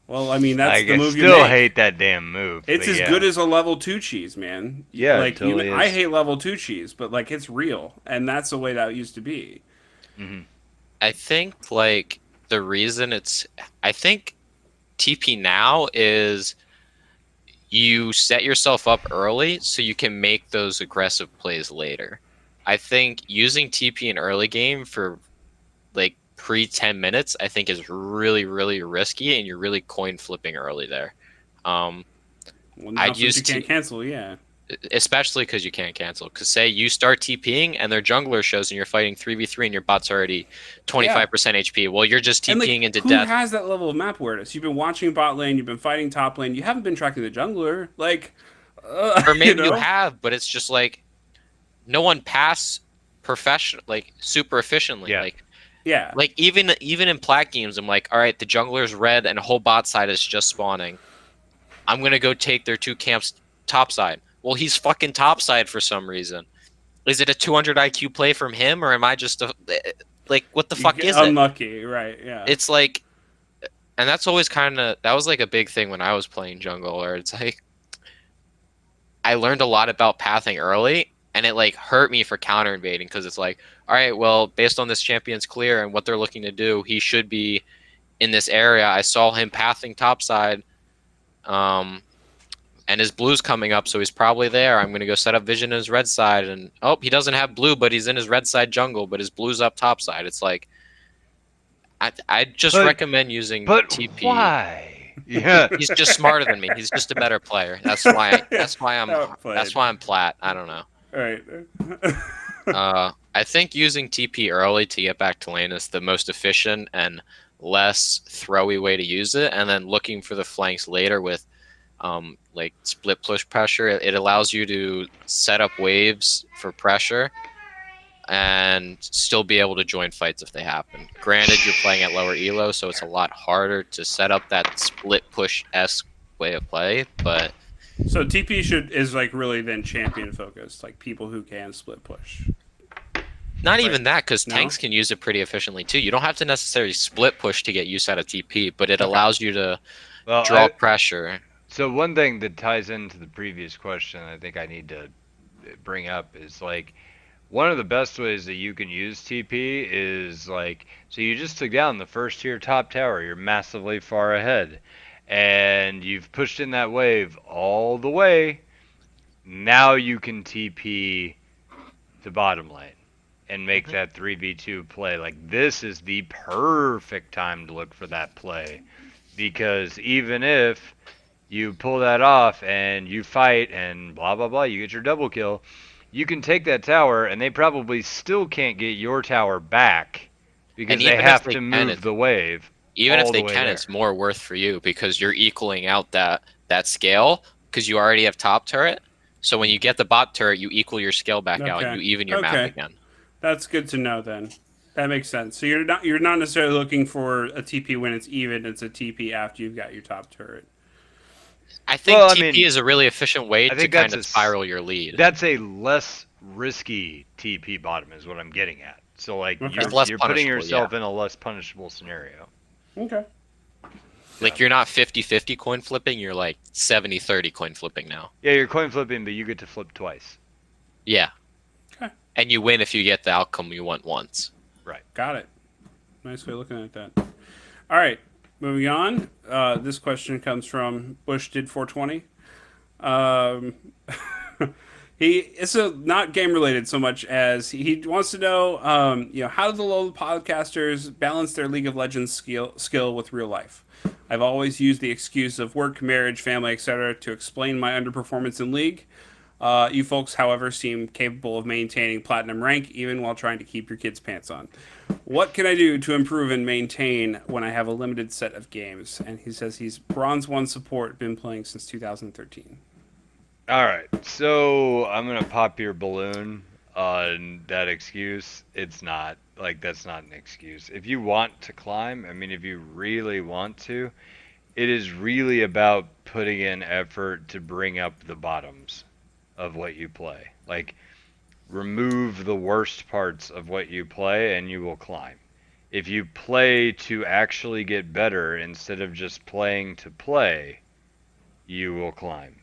Well, I mean that's Like, the I move you still make. hate that damn move. It's But as yeah. good as a level 2 cheese, man. Yeah, it Like totally I is. hate level 2 cheese, but like it's real, and that's the way that used to be. I think like the reason I think TP now is you set yourself up early so you can make those aggressive plays later. I think using TP in early game for like pre 10 minutes, I think is really, really risky, and you're really coin flipping early there. Um, Well, now I'd since you use can't cancel, yeah, especially because you can't cancel. Because say you start TPing and their jungler shows and you're fighting 3v3 and your bot's already yeah. 25% HP. Well, you're just And TPing like, into who death. has that level of map awareness? You've been watching bot lane, you've been fighting top lane, you haven't been tracking the jungler. Like, Or you maybe you know, have, but it's just like no one pass professional like super efficiently. Yeah. yeah, Like even in plat games, I'm like, all right, the jungler's red and whole bot side is just spawning. I'm gonna go take their two camps topside. Well, he's fucking topside for some reason. Is it a 200 IQ play from him, or am I just like what the you fuck get is it? unlucky, right? Yeah, It's like, and that's always kind of that was like a big thing when I was playing jungle, where it's like I learned a lot about pathing early, and it like hurt me for counter invading because it's like, all right, well, based on this champion's clear and what they're looking to do, he should be in this area. I saw him pathing topside, and his blue's coming up, so he's probably there. I'm gonna go set up vision in his red side, and oh, he doesn't have blue, but he's in his red side jungle, but his blue's up topside. It's like I just But- recommend using But TP. why? Yeah. He's just smarter than me. He's just a better player. That's why. That's why I'm. Outplayed. That's why I'm plat. I don't know. all right. I think using TP early to get back to lane is the most efficient and less throwy way to use it, and then looking for the flanks later with like split push pressure. It allows you to set up waves for pressure and still be able to join fights if they happen. Granted, you're playing at lower elo, so it's a lot harder to set up that split push-esque way of play, but So TP is like really then champion focused, like people who can split push. not even that, because No? tanks can use it pretty efficiently too. You don't have to necessarily split push to get use out of TP, but it allows you to Well, draw pressure. so one thing that ties into the previous question I think I need to bring up is like one of the best ways that you can use TP is like so you just took down the first tier top tower, you're massively far ahead, and you've pushed in that wave all the way. Now you can TP to bottom lane and make that 3v2 play. Like this is the perfect time to look for that play because even if you pull that off and you fight and blah blah blah, you get your double kill, you can take that tower and they probably still can't get your tower back because And they even if have they to can, move the wave. Even all if they the way can, there. it's more worth for you because you're equaling out that scale because you already have top turret. So when you get the bot turret, you equal your scale back out and you even your map Okay. again. That's good to know then. That makes sense. So you're not necessarily looking for a TP when it's even. It's a TP after you've got your top turret. I think Well, I TP mean, is a really efficient way I to think kind that's of a s- spiral your lead. That's a less risky TP bottom is what I'm getting at. So like Okay. It's less you're putting punishable, yourself in a less punishable scenario. Okay. Like you're not 50-50 coin flipping, you're like 70-30 coin flipping now. Yeah, you're coin flipping, but you get to flip twice. Yeah. Okay. And you win if you get the outcome you want once. Got it. Nice way of looking at that. All right. Moving on. This question comes from Bush did 420. It's not game related so much as he wants to know, how do the LOLA podcasters balance their League of Legends skill with real life? I've always used the excuse of work, marriage, family, etc. to explain my underperformance in League. You folks, however, seem capable of maintaining platinum rank even while trying to keep your kids' pants on. What can I do to improve and maintain when I have a limited set of games? And he says he's Bronze 1 support, been playing since 2013. All right, so I'm gonna pop your balloon on that excuse. It's not like that's not an excuse. If you want to climb, I mean, if you really want to, it is really about putting in effort to bring up the bottoms of what you play. Like, remove the worst parts of what you play, and you will climb. If you play to actually get better instead of just playing to play, you will climb.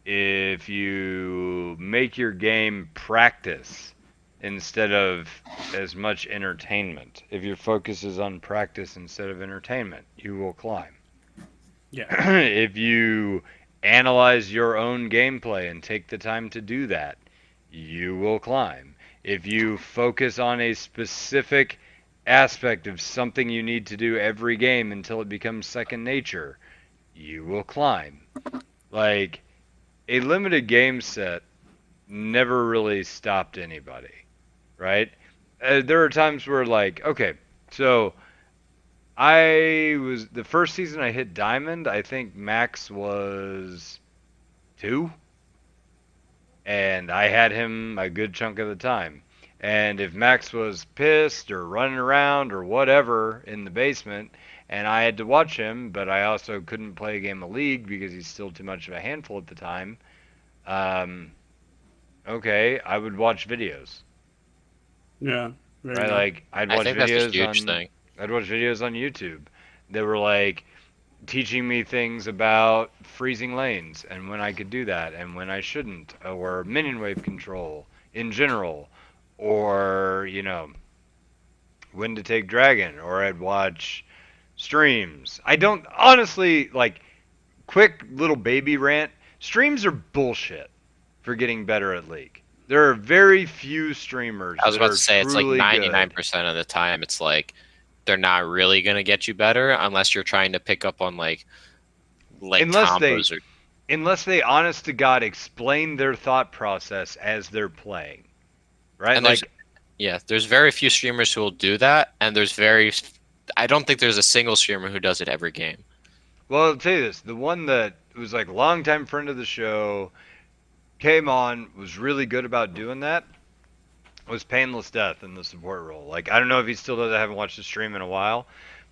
If you make your game practice instead of as much entertainment, if your focus is on practice instead of entertainment, you will climb. Yeah. If you analyze your own gameplay and take the time to do that, you will climb. If you focus on a specific aspect of something you need to do every game until it becomes second nature, you will climb. Like, a limited game set never really stopped anybody, right? There are times where, like, okay, so I was the first season I hit Diamond, I think Max was two, and I had him a good chunk of the time. And if Max was pissed or running around or whatever in the basement, and I had to watch him, but I also couldn't play a game of League because he's still too much of a handful at the time, um, okay, I would watch videos, Yeah. There you right? go. Like I think that's a huge thing. I'd watch videos on YouTube. They were like teaching me things about freezing lanes and when I could do that and when I shouldn't, or minion wave control in general, or when to take dragon, or I'd watch streams. I don't honestly like quick little baby rant. Streams are bullshit for getting better at League. There are very few streamers I was that about are to say it's like truly good 99% of the time it's like they're not really gonna get you better unless you're trying to pick up on like unless they combos or unless they honest to God explain their thought process as they're playing. Right? and there's Like, yeah, there's very few streamers who will do that, and I don't think there's a single streamer who does it every game. well, I'll tell you this, the one that was like longtime friend of the show came on, was really good about doing that, was Painless Death in the support role. Like, I don't know if he still does. I haven't watched the stream in a while,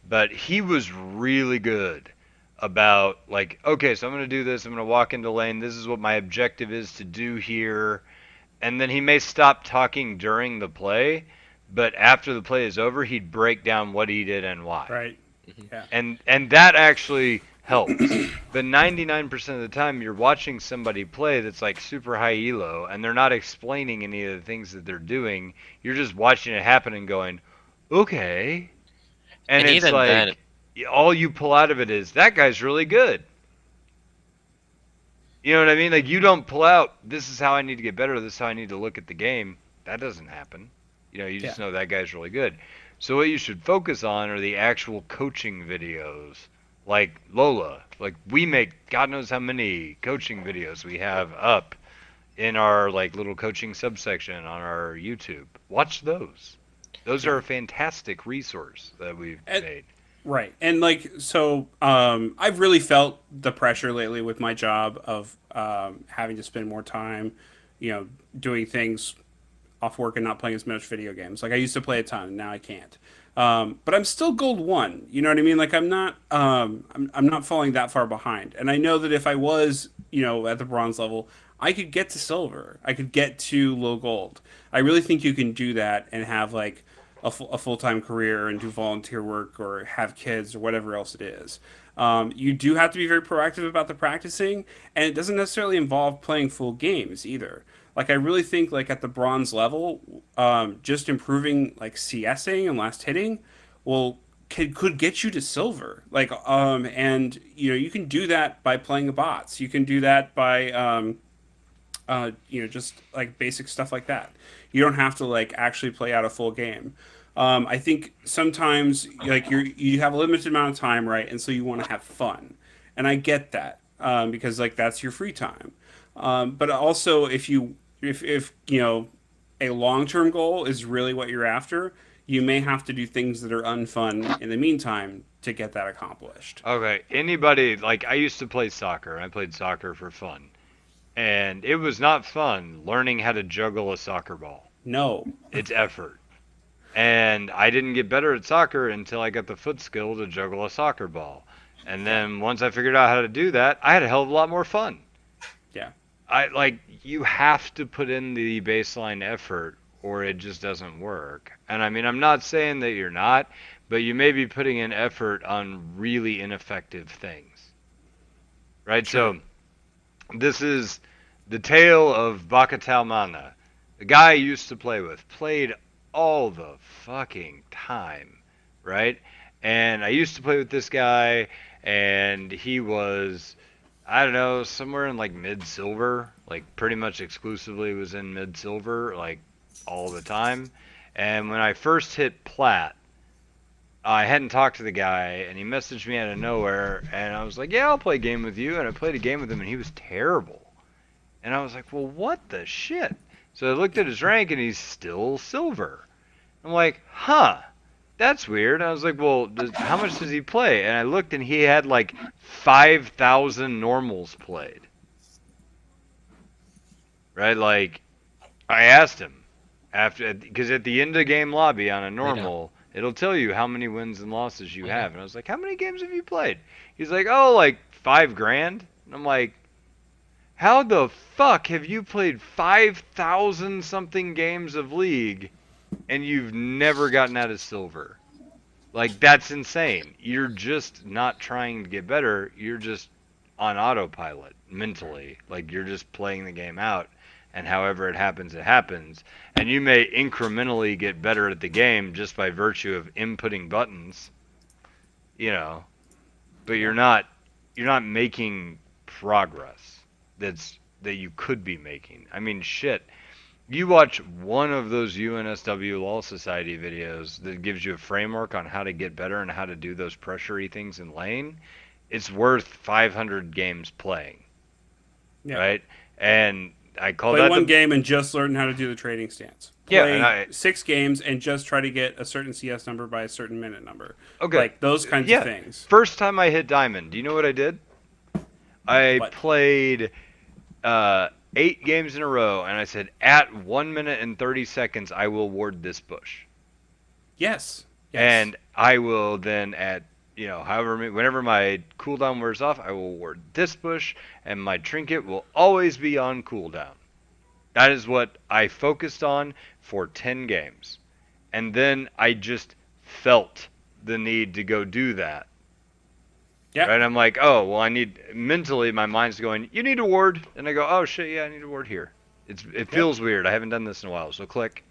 but he was really good about like, okay, so I'm gonna do this. I'm gonna walk into lane. This is what my objective is to do here, and then he may stop talking during the play, but after the play is over, he'd break down what he did and why. Right. Mhm. Yeah. And that actually helps. But 99% of the time, you're watching somebody play that's like super high elo, and they're not explaining any of the things that they're doing. You're just watching it happen and going, okay. And And it's even then, like all you pull out of it is that guy's really good. You know what I mean? Like, you don't pull out, this is how I need to get better, this is how I need to look at the game. That doesn't happen. You Yeah. just know that guy's really good. So what you should focus on are the actual coaching videos. Like LOLA. Like, we make God knows how many coaching videos we have up in our like little coaching subsection on our YouTube. Watch those. Those are Yeah. a fantastic resource that we've And, made. right. And like so I've really felt the pressure lately with my job of having to spend more time, doing things off work and not playing as much video games. Like I used to play a ton, and now I can't. But I'm still gold one. You know what I mean? Like I'm not falling that far behind. And I know that if I was at the bronze level, I could get to silver. I could get to low gold. I really think you can do that and have like a full time career and do volunteer work or have kids or whatever else it is. You do have to be very proactive about the practicing, and it doesn't necessarily involve playing full games either. Like I really think like at the bronze level, just improving like CSing and last hitting will could get you to silver. Like and you can do that by playing the bots. You can do that by just like basic stuff like that. You don't have to like actually play out a full game. I think sometimes like you have a limited amount of time, right? And so you want to have fun, and I get that because like that's your free time. But also, if you know a long term goal is really what you're after, you may have to do things that are unfun in the meantime to get that accomplished. Okay, anybody like I used to play soccer. I played soccer for fun, and it was not fun learning how to juggle a soccer ball. No. It's effort. And I didn't get better at soccer until I got the foot skill to juggle a soccer ball. And Yeah. then once I figured out how to do that, I had a hell of a lot more fun. Yeah. I like you have to put in the baseline effort or it just doesn't work. And I mean, I'm not saying that you're not, but you may be putting in effort on really ineffective things. Right? True. So, this is the tale of Bakatalmana. The guy I used to play with played all the fucking time, right? And I used to play with this guy, and he was, I don't know, somewhere in like mid silver, like pretty much exclusively was in mid silver, like all the time. And when I first hit plat, I hadn't talked to the guy, and he messaged me out of nowhere, and I was like, "Yeah, I'll play a game with you." And I played a game with him, and he was terrible. And I was like, "Well, what the shit?" So I looked at his rank, and he's still silver. I'm like, "Huh, that's weird." I was like, "Well, how much does he play?" And I looked, and he had like 5,000 normals played. Right? Like, I asked him after because at the end of game lobby on a Later. normal, it'll tell you how many wins and losses you Okay. have. And I was like, "How many games have you played?" He's like, "Oh, like 5 grand." And I'm like, "How the fuck have you played 5,000 something games of League and you've never gotten out of silver?" Like that's insane. You're just not trying to get better. You're just on autopilot mentally. Like you're just playing the game out and however it happens it happens. And you may incrementally get better at the game just by virtue of inputting buttons, you know, but Yeah. you're not making progress that you could be making. I mean, shit. You watch one of those UNSW Law Society videos that gives you a framework on how to get better and how to do those pressurey things in lane, it's worth 500 games playing, Yeah. right? And I call Play that one the game and just learn how to do the trading stance. yeah, and Play I 6 games and just try to get a certain CS number by a certain minute number. okay, Like those kinds of yeah. things. First time I hit diamond, do you know what I did? I But played 8 games in a row, and I said at 1 minute and 30 seconds I will ward this bush. yes. Yes. And I will then at whenever my cooldown wears off, I will ward this bush, and my trinket will always be on cooldown. That is what I focused on for 10 games. And then I just felt the need to go do that. Yeah. Right? I'm like, oh, well, mentally, my mind's going, you need a ward. And I go, oh, shit, yeah, I need a ward here. It feels weird. I haven't done this in a while. So click.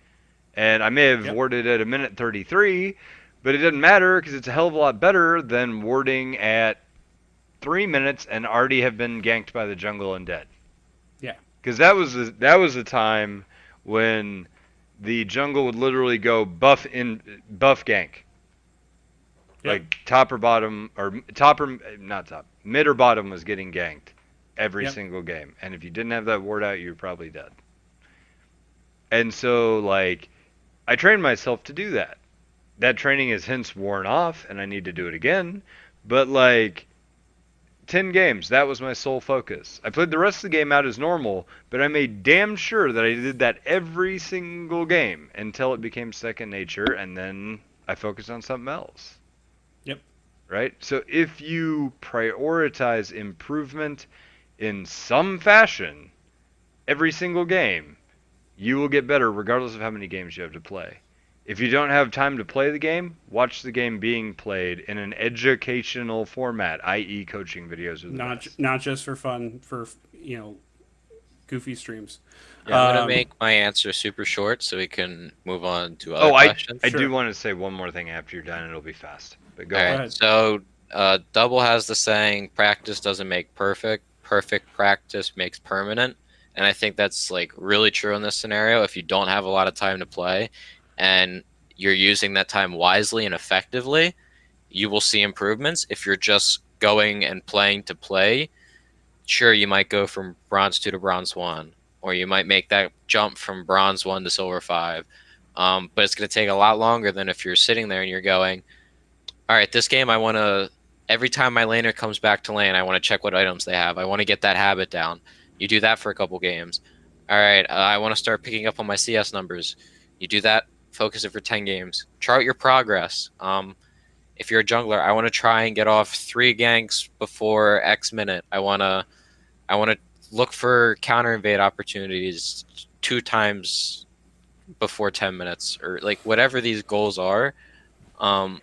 And I may have Yep. warded at a minute 33, but it doesn't matter because it's a hell of a lot better than warding at 3 minutes and already have been ganked by the jungle and dead. Yeah. Because that was the time when the jungle would literally go buff gank, Yep. like top or bottom or top or not top, mid or bottom was getting ganked every Yep. single game, and if you didn't have that ward out, you're probably dead. And so like I trained myself to do that. That training is hence worn off, and I need to do it again. But like 10 games, that was my sole focus. I played the rest of the game out as normal, but I made damn sure that I did that every single game until it became second nature, and then I focused on something else. Yep. Right? So if you prioritize improvement in some fashion every single game, you will get better regardless of how many games you have to play. If you don't have time to play the game, watch the game being played in an educational format, i.e., coaching videos are the best. Not just for fun, for goofy streams. Yeah, I'm gonna Um, make my answer super short so we can move on to Oh, other questions. I Sure. do want to say one more thing after you're done, and it'll be fast. But go All on. right. ahead. So Double has the saying, "Practice doesn't make perfect. Perfect practice makes permanent." And I think that's like really true in this scenario. If you don't have a lot of time to play, and you're using that time wisely and effectively, you will see improvements. If you're just going and playing to play, sure, you might go from bronze 2 to bronze 1, or you might make that jump from bronze 1 to silver 5. But it's going to take a lot longer than if you're sitting there and you're going, all right, this game I want to, every time my laner comes back to lane, I want to check what items they have. I want to get that habit down. You do that for a couple games. All right, I want to start picking up on my CS numbers. You do that, focus it for 10 games. Chart your progress. If you're a jungler, I want to try and get off 3 ganks before X minute. I want to look for counter invade opportunities 2 times before 10 minutes, or like whatever these goals are. Um,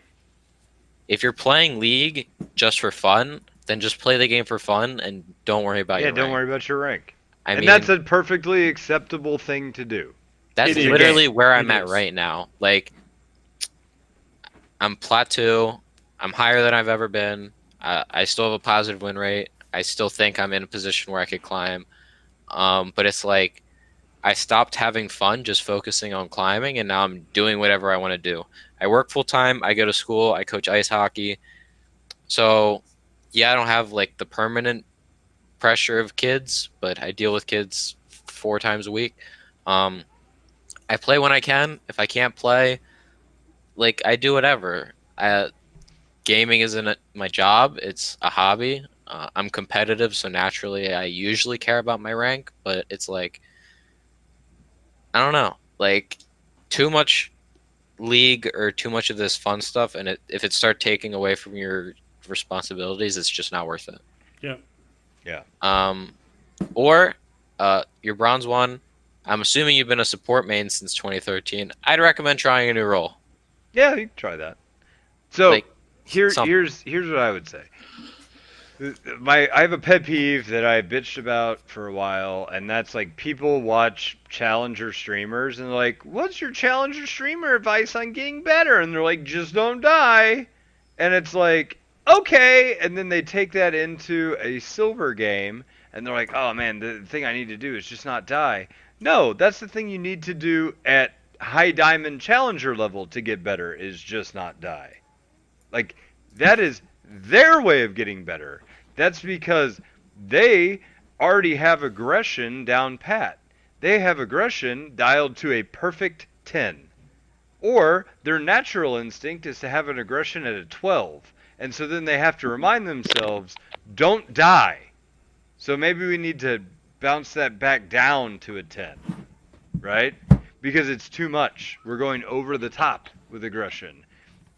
if you're playing League just for fun, then just play the game for fun and don't worry about Yeah, your don't rank. worry about your rank. I And that's mean, a perfectly acceptable thing to do. that's It is. literally where I'm It at is. right now. Like, I'm plateau. I'm higher than I've ever been. I still have a positive win rate. I still think I'm in a position where I could climb. But it's like I stopped having fun just focusing on climbing, and now I'm doing whatever I want to do. I work full time. I go to school. I coach ice hockey. So, yeah, I don't have like the permanent pressure of kids, but I deal with kids 4 times a week. Um, I play when I can. If I can't play, like I do whatever. Gaming isn't my job; it's a hobby. I'm competitive, so naturally, I usually care about my rank. But it's like I don't know, like too much league or too much of this fun stuff, and if it start taking away from your responsibilities, it's just not worth it. Yeah. Yeah. Um, or your bronze one. I'm assuming you've been a support main since 2013. I'd recommend trying a new role, Yeah, you can try that. So like something. here's what I would say. I have a pet peeve that I bitched about for a while, and that's like people watch challenger streamers and they're like, "What's your challenger streamer advice on getting better?" And they're like, "Just don't die." And it's like, okay, and then they take that into a silver game and they're like, "Oh man, the thing I need to do is just not die." No, that's the thing you need to do at high diamond challenger level to get better is just not die. Like that is their way of getting better. That's because they already have aggression down pat. They have aggression dialed to a perfect 10. Or their natural instinct is to have an aggression at a 12. And so then they have to remind themselves, don't die. So maybe we need to bounce that back down to a 10, right? Because it's too much. We're going over the top with aggression.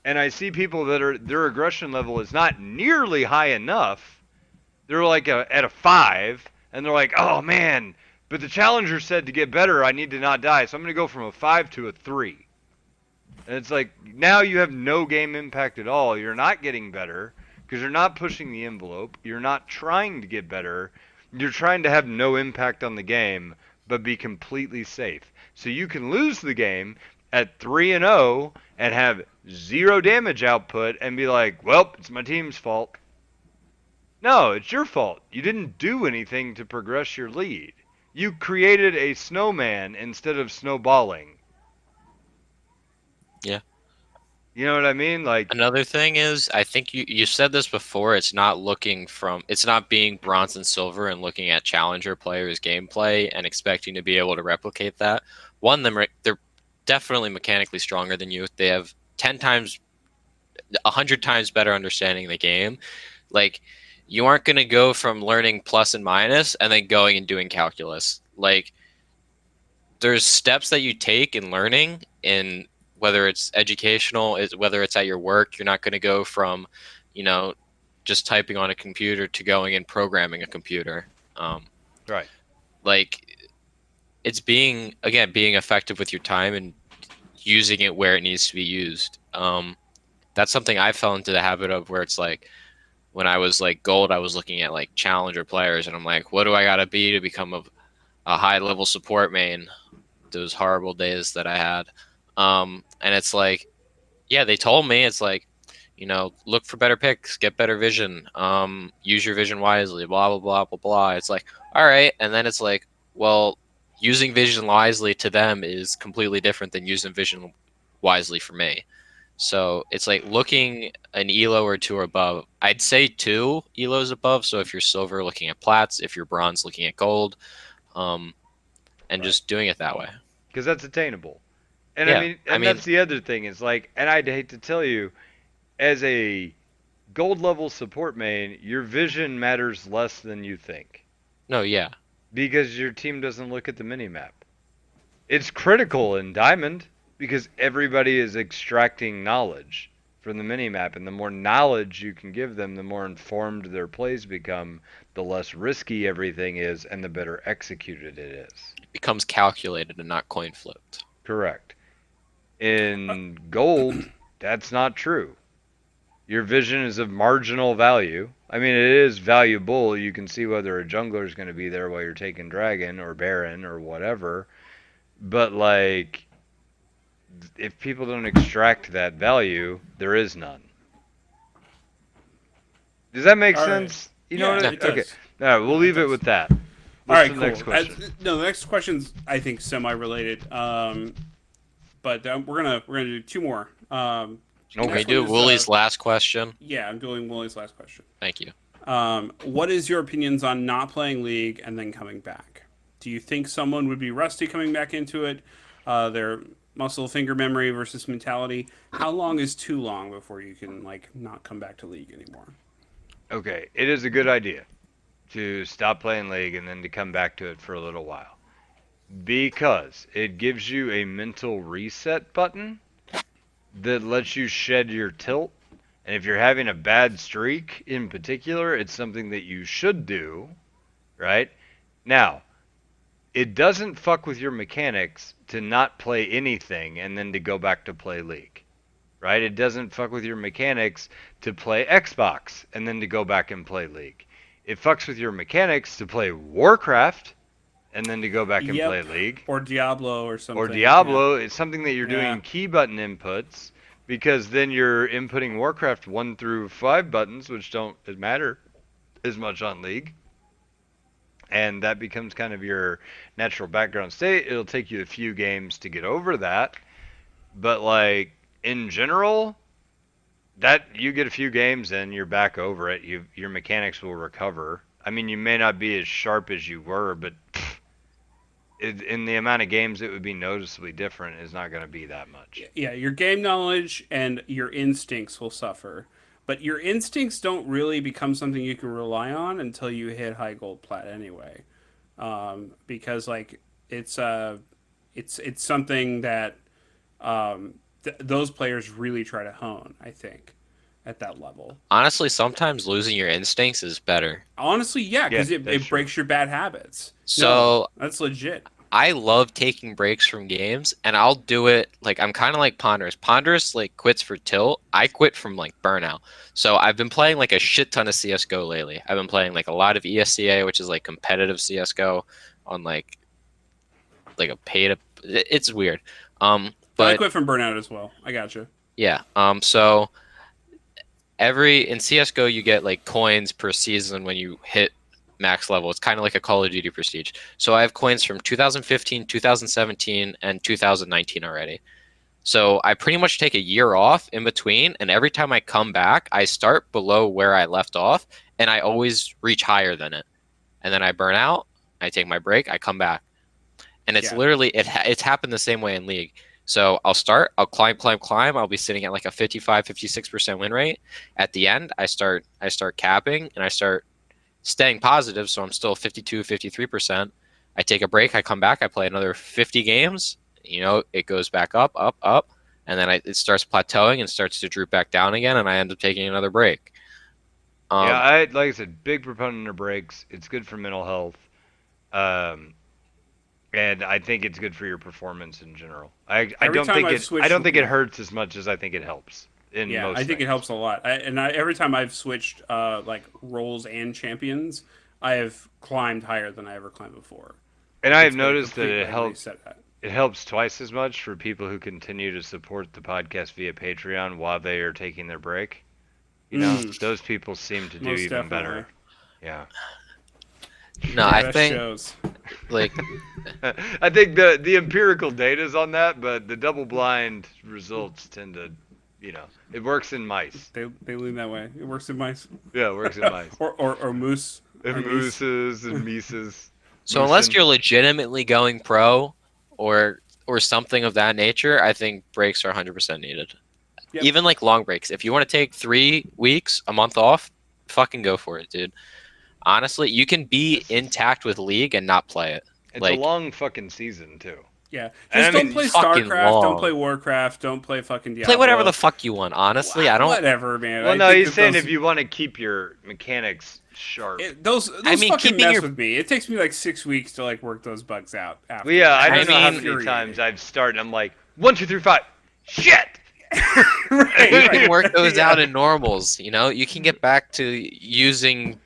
And I see people that are their aggression level is not nearly high enough. They're like at a 5, and they're like, oh man, but the challenger said to get better, I need to not die, so I'm going to go from a 5 to a 3. And it's like now you have no game impact at all. You're not getting better because you're not pushing the envelope. You're not trying to get better. You're trying to have no impact on the game, but be completely safe. So you can lose the game at 3 and 0 and have 0 damage output and be like, "Well, it's my team's fault." No, it's your fault. You didn't do anything to progress your lead. You created a snowman instead of snowballing. Yeah. You know what I mean? Like, Another thing is, I think you said this before. It's not being bronze and silver and looking at challenger players' gameplay and expecting to be able to replicate that. One, they're definitely mechanically stronger than you. They have 10 times, 100 times better understanding of the game. Like, you aren't going to go from learning plus and minus and then going and doing calculus. Like, there's steps that you take in learning, in whether it's educational, whether it's at your work. You're not going to go from, you know, just typing on a computer to going and programming a computer. Um, right. like, it's being effective with your time and using it where it needs to be used. That's something I fell into the habit of, where it's like when I was like gold, I was looking at like challenger players and I'm like, what do I gotta be to become a high level support main? Those horrible days that I had. And it's like, yeah, they told me, it's like, look for better picks, get better vision, use your vision wisely, blah blah blah blah blah. It's like, all right, and then it's like, well, using vision wisely to them is completely different than using vision wisely for me. So it's like looking an elo or two or above. I'd say 2 elos above. So if you're silver, looking at plats. If you're bronze, looking at gold. Um, and Right. just doing it that way. Because that's attainable. And I Yeah, mean, I and mean, that's the other thing is like, and I'd hate to tell you, as a gold level support main, your vision matters less than you think no, yeah. because your team doesn't look at the minimap. It's critical in diamond because everybody is extracting knowledge from the minimap, and the more knowledge you can give them, the more informed their plays become, the less risky everything is, and the better executed it is. It becomes calculated and not coin flipped. Correct. In gold, that's not true. Your vision is of marginal value. I mean, it is valuable. You can see whether a jungler is going to be there while you're taking dragon or baron or whatever. But like, if people don't extract that value, there is none. Does that make All sense? right. You know Yeah, what? it Okay. does. All right, we'll It leave it does. with that. All What's right, the cool. next question? No, the next question's I think semi-related. But we're gonna do 2 more. Okay. Can we next do one is, Woolie's last question? Yeah, I'm doing Willie's last question. Thank you. What is your opinions on not playing League and then coming back? Do you think someone would be rusty coming back into it? Their muscle finger memory versus mentality. How long is too long before you can like not come back to League anymore? Okay, it is a good idea to stop playing League and then to come back to it for a little while because it gives you a mental reset button that lets you shed your tilt. And if you're having a bad streak in particular, it's something that you should do, right? Now, it doesn't fuck with your mechanics to not play anything and then to go back to play League, right? It doesn't fuck with your mechanics to play Xbox and then to go back and play League. It fucks with your mechanics to play Warcraft and then to go back and play Yep. League. Or Diablo or something. Or Diablo, it's something that you're Yeah. doing key button inputs because then you're inputting Warcraft 1 through 5 buttons, which don't matter as much on League. And that becomes kind of your natural background state. It'll take you a few games to get over that. But like in general, that you get a few games and you're back over it. Your mechanics will recover. I mean, you may not be as sharp as you were, but in the amount of games it would be noticeably different is not going to be that much. Yeah, your game knowledge and your instincts will suffer. But your instincts don't really become something you can rely on until you hit high gold plat anyway. Because like it's something that those players really try to hone, I think, at that level. Honestly, sometimes losing your instincts is better. Honestly, yeah, because Yeah, it that's true. breaks your bad habits. So No, that's legit. I love taking breaks from games, and I'll do it like I'm kind of like Ponderous. Ponderous like quits for tilt. I quit from like burnout. So I've been playing like a shit ton of CS:GO lately. I've been playing like a lot of ESCA, which is like competitive CS:GO, on like a pay to. It's weird. I But quit from burnout as well. I gotcha. yeah. So in CS:GO you get like coins per season when you hit max level. It's kind of like a Call of Duty prestige. So I have coins from 2015, 2017, and 2019 already. So I pretty much take a year off in between, and every time I come back, I start below where I left off, and I always reach higher than it. And then I burn out, I take my break, I come back. And it's Yeah. literally it's happened the same way in League. So I'll climb. I'll be sitting at like a 55, 56% win rate. At the end, I start capping and I start staying positive, so I'm still 52, 53%. I take a break, I come back, I play another 50 games. It goes back up, up, up, and then it starts plateauing and starts to droop back down again, and I end up taking another break. Yeah, like I said, big proponent of breaks. It's good for mental health, and I think it's good for your performance in general. I Every don't time think I've it. switched- I don't think it hurts as much as I think it helps. In Yeah, most I think it things. helps a lot. Every time I've switched like roles and champions, I have climbed higher than I ever climbed before. And I have It's been noticed that complete, it like, helps. reset that. It helps twice as much for people who continue to support the podcast via Patreon while they are taking their break. Those people seem to do Most even definitely. better. Yeah. No, Yeah, I that think shows. like I think the empirical data is on that, but the double blind results tend to, it works in mice. They lean that way. It works in mice. Yeah, it works in mice. or moose. And or meese. mooses and mises. So unless Moosin'. you're legitimately going pro or something of that nature, I think breaks are 100% needed. Yep. Even like long breaks. If you want to take 3 weeks, a month off, fucking go for it, dude. Honestly, you can be intact with League and not play it. It's like a long fucking season too. Yeah, And just I don't mean, play fucking StarCraft, don't long. play Warcraft, don't play fucking Diablo. play whatever the fuck you want. Honestly, I don't. Whatever, man. Well, I no, think he's that saying those- if you want to keep your mechanics sharp. those I mean, fucking keeping mess your- with me. It takes me like 6 weeks to like work those bugs out. After. Well, yeah, I I don't know how mean- many times I've started. I'm like 1, 2, 3, 5. Shit. Right, You right. can work those Yeah. out in normals. You can get back to using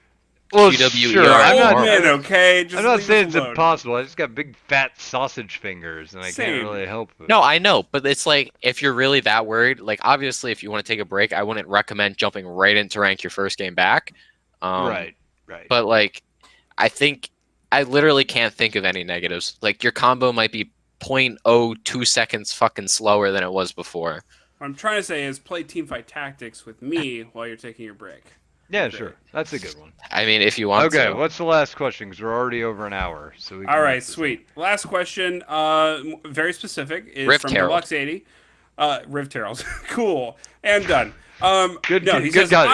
Well, QWER sure. We're I'm old not. men, okay? Just I'm not leave saying us it's alone. impossible. I just got big fat sausage fingers, and I Same. can't really help it. No, I know, but it's like if you're really that worried, like obviously if you want to take a break, I wouldn't recommend jumping right into rank your first game back. Right. But like I think I literally can't think of any negatives. Like your combo might be 0.02 seconds fucking slower than it was before. What I'm trying to say is play teamfight tactics with me while you're taking your break. Yeah, sure. That's a good one. I mean, if you want Okay, to. what's the last question? Because we're already over an hour, so we. Can All right, wrap this sweet. up. Last question, very specific, is Rift from Herald. Deluxe80. Rift Herald. Cool. And done. Good- no, good- he good says, God,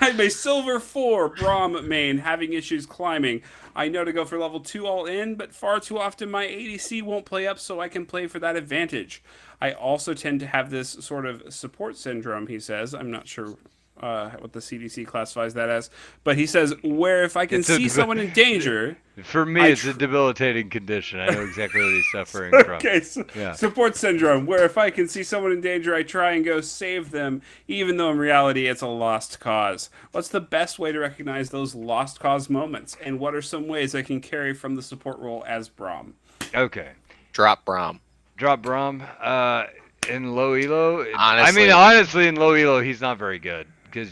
I'm a silver 4 Braum main, having issues climbing. I know to go for level 2 all in, but far too often my ADC won't play up so I can play for that advantage. I also tend to have this sort of support syndrome, he says. I'm not sure what the CDC classifies that as. But he says, where if I can It's a see deb- someone in danger... For me, I it's a debilitating condition. I know exactly what he's suffering from. Okay, Yeah. support syndrome, where if I can see someone in danger, I try and go save them, even though in reality it's a lost cause. What's the best way to recognize those lost cause moments, and what are some ways I can carry from the support role as Braum? Okay. Drop Braum. Drop Braum. In low elo. Honestly. Honestly, in low elo, he's not very good because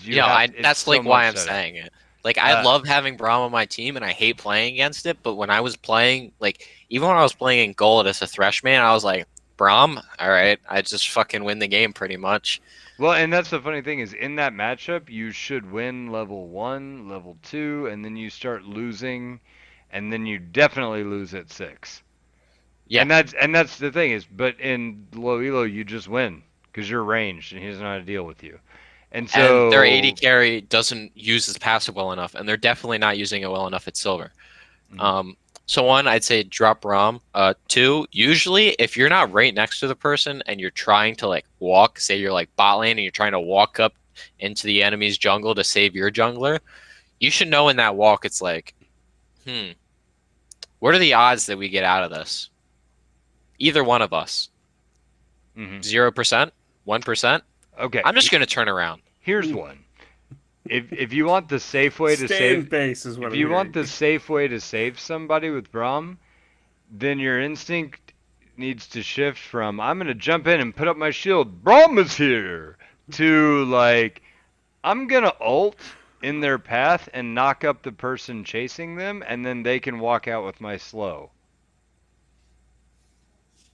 That's so like why much I'm setup. saying it. Like I Uh, love having Braum on my team, and I hate playing against it. But when I was playing, like even when I was playing in gold as a Thresh man, I was like, Braum, all right, I just fucking win the game pretty much. Well, and that's the funny thing is in that matchup, you should win level 1, level 2, and then you start losing, and then you definitely lose at 6. Yeah. And that's the thing is, but in low elo, you just win because you're ranged, and he doesn't know how to deal with you. And so And their AD carry doesn't use his passive well enough, and they're definitely not using it well enough at silver. Mhm. So one, I'd say drop Braum. Two, usually if you're not right next to the person and you're trying to like walk, say you're like bot lane and you're trying to walk up into the enemy's jungle to save your jungler, you should know in that walk it's like, what are the odds that we get out of this? Either one of us. Mhm. 0%, 1%. Okay. I'm just gonna turn around. Here's one. If you want the safe way to Stay in save, base is what if I'm you want hearing. the safe way to save somebody with Braum, then your instinct needs to shift from I'm gonna jump in and put up my shield. Braum is here to like I'm gonna ult in their path and knock up the person chasing them, and then they can walk out with my slow.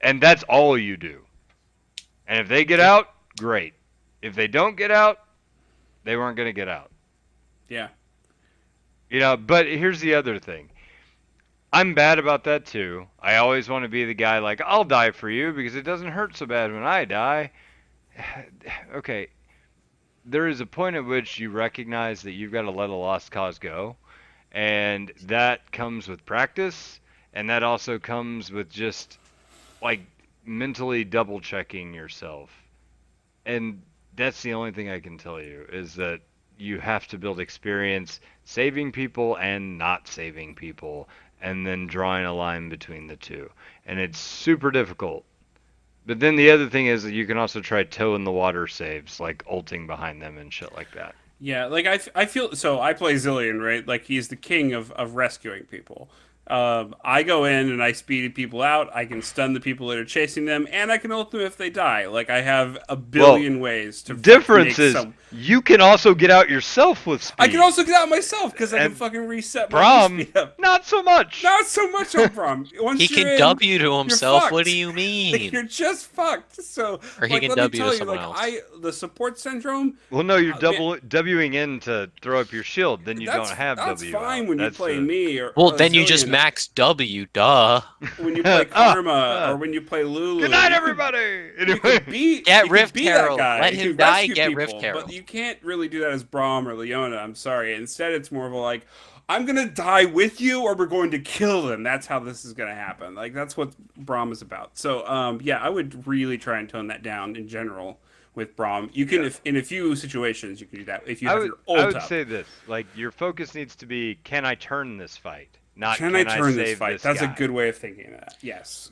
And that's all you do. And if they get out, great. If they don't get out, they weren't going to get out. Yeah. But here's the other thing. I'm bad about that too. I always want to be the guy like, I'll die for you because it doesn't hurt so bad when I die. Okay. There is a point at which you recognize that you've got to let a lost cause go. And that comes with practice. And that also comes with just like mentally double checking yourself. And that's the only thing I can tell you is that you have to build experience saving people and not saving people and then drawing a line between the two. And it's super difficult. But then the other thing is that you can also try toe in the water saves, like ulting behind them and shit like that. Yeah, like I feel so. I play Zillion, right? Like he's the king of rescuing people. I go in and I speed people out. I can stun the people that are chasing them, and I can ult them if they die. Like I have a Well, billion ways to difference make is some. you can also get out yourself with I can speed. also get out myself because I can And fucking reset my E Brom, speed up. not so much. Not so much on Brom. He Once you're can in, W to you're himself. What do fucked. you mean? You're just fucked. So, Or he like, can let me W to tell you, someone like, else. the support syndrome. Well, no, you're Man, Wing in to throw up your shield. Then you don't have that's W fine out. when you That's play the... me or Well, a then you just Zillion. max W, duh. When you play Karma or when you play Lulu, Good night, everybody. you Anyway, could be Get you could Rift be that Herald. guy. Let You him could die, rescue get people, Rift Herald. but you can't really do that as Braum or Leona. I'm sorry. Instead, it's more of a like, I'm gonna die with you, or we're going to kill them. That's how this is gonna happen. Like that's what Braum is about. So, yeah, I would really try and tone that down in general with Braum. You can, if in a few situations, you can do that if you have your I ult would up. say this: like your focus needs to be, can I turn this fight? Not Can I can I turn this save fight? this That's a guy? good way of thinking of that. Yes.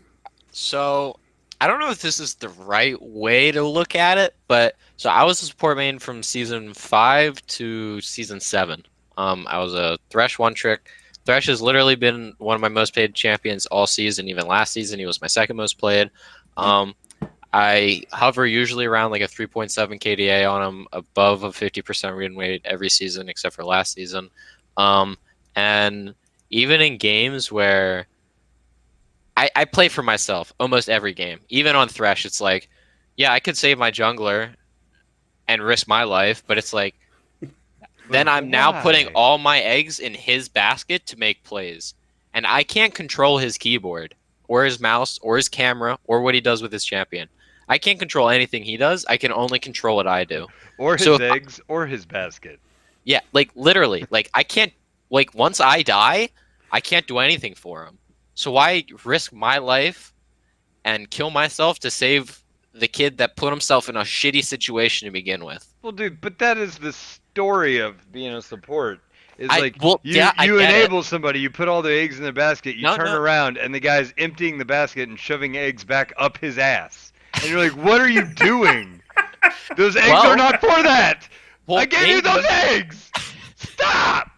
So I don't know if this is the right way to look at it, but so I was a support main from season 5 to season 7. I was a Thresh one trick. Thresh has literally been one of my most played champions all season. Even last season, he was my second most played. I hover usually around like a 3.7 KDA on him, above a 50% win rate every season except for last season. And even in games where I play for myself almost every game. Even on Thresh, it's like, yeah, I could save my jungler and risk my life, but it's like, then I'm now putting why? all my eggs in his basket to make plays. And I can't control his keyboard or his mouse or his camera or what he does with his champion. I can't control anything he does. I can only control what I do. Or So his if, eggs, or his basket. yeah, like literally, like I can't, like once I die, I can't do anything for him. So why risk my life and kill myself to save the kid that put himself in a shitty situation to begin with? Well, dude, but that is the story of being a support. Is I like well, yeah, I you get it. enable somebody, you put all the eggs in the basket, you No, turn no. around, and the guy's emptying the basket and shoving eggs back up his ass, and you're like, what are you doing? Those eggs Well- are not for that. Well, I gave you those maybe- eggs. Stop.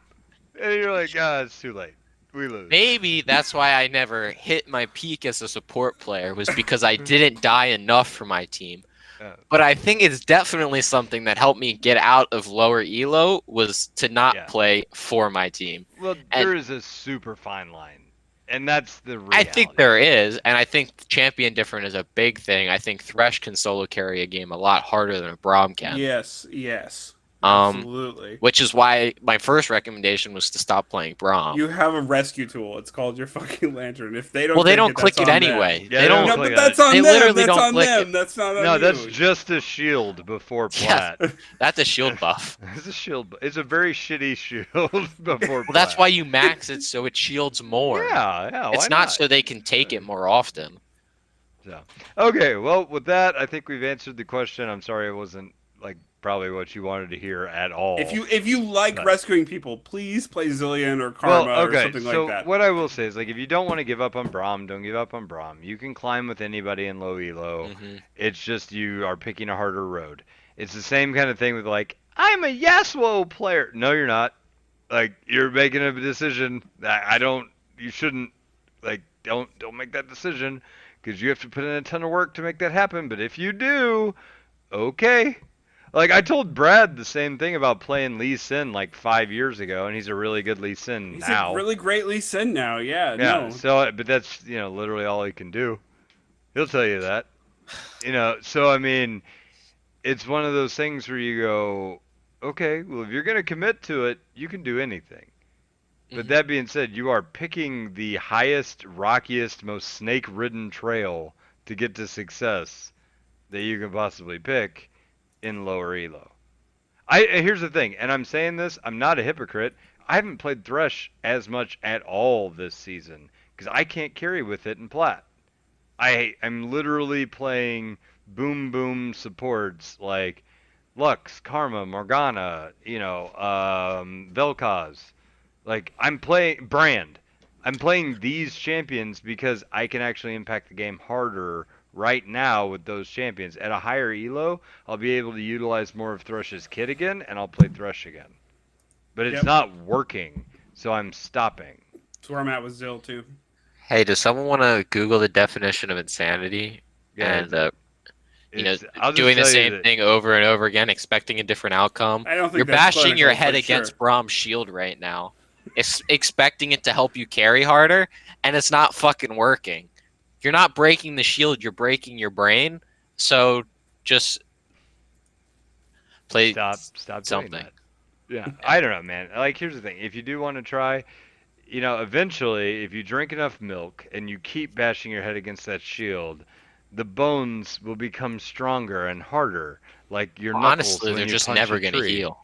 And you're like, ah, it's too late. We lose. Maybe that's why I never hit my peak as a support player, was because I didn't die enough for my team. But I think it's definitely something that helped me get out of lower elo, was to not Yeah. play for my team. Well, And- there is a super fine line, and that's the reality. I think there is, and I think champion different is a big thing. I think Thresh can solo carry a game a lot harder than a Braum can. Yes. Yes. Um, Absolutely. Which is why my first recommendation was to stop playing Braum. You have a rescue tool. It's called your fucking lantern. If they don't, Well, they take don't click that's it on them. anyway. Yeah, they they don't don't. No, click but on that's it. on They them. literally That's don't on click them. it. That's not on No, you. that's just a shield before Yes. plat. That's a shield buff. It's a shield. It's a very shitty shield before. Well, that's plat. why you max it so it shields more. Yeah, yeah. It's why not so they can take it more often. So, okay. Well, with that, I think we've answered the question. I'm sorry it wasn't like probably what you wanted to hear at all. If you like But- rescuing people, please play Zillion or Karma well, okay. or something so like that. what I will say is, like, if you don't want to give up on Braum, don't give up on Braum. You can climb with anybody in low elo. Mhm. It's just you are picking a harder road. It's the same kind of thing with like, I'm a Yasuo player. No, you're not. Like, you're making a decision. I don't. You shouldn't. Like, don't make that decision, because you have to put in a ton of work to make that happen. But if you do, okay. Like, I told Brad the same thing about playing Lee Sin like 5 years ago, and he's a really good Lee Sin He's now. a really great Lee Sin now. Yeah. Yeah. No. So, but that's literally all he can do. He'll tell you that. So I mean, it's one of those things where you go, okay, well, if you're gonna commit to it, you can do anything. But Mhm. that being said, you are picking the highest, rockiest, most snake-ridden trail to get to success that you can possibly pick in lower elo. Here's the thing, and I'm saying this, I'm not a hypocrite. I haven't played Thresh as much at all this season because I can't carry with it in plat. I'm literally playing boom boom supports like Lux, Karma, Morgana, Vel'Koz. Like, I'm playing Brand. I'm playing these champions because I can actually impact the game harder right now with those champions. At a higher elo, I'll be able to utilize more of Thresh's kit again, and I'll play Thresh again. But it's Yep. not working, so I'm stopping. That's where I'm at with Zill too. Hey, does someone want to Google the definition of insanity? Guys, And I'll just doing the tell you same that. thing over and over again, expecting a different outcome. I don't think You're that's bashing your clinical, head but against sure. Brahm's shield right now, expecting it to help you carry harder, and it's not fucking working. You're not breaking the shield, you're breaking your brain. So just play Stop doing something. that. Yeah, I don't know, man. Like, here's the thing: if you do want to try, eventually, if you drink enough milk and you keep bashing your head against that shield, the bones will become stronger and harder, like your knuckles Honestly, when they're you just punch never a going to tree. heal.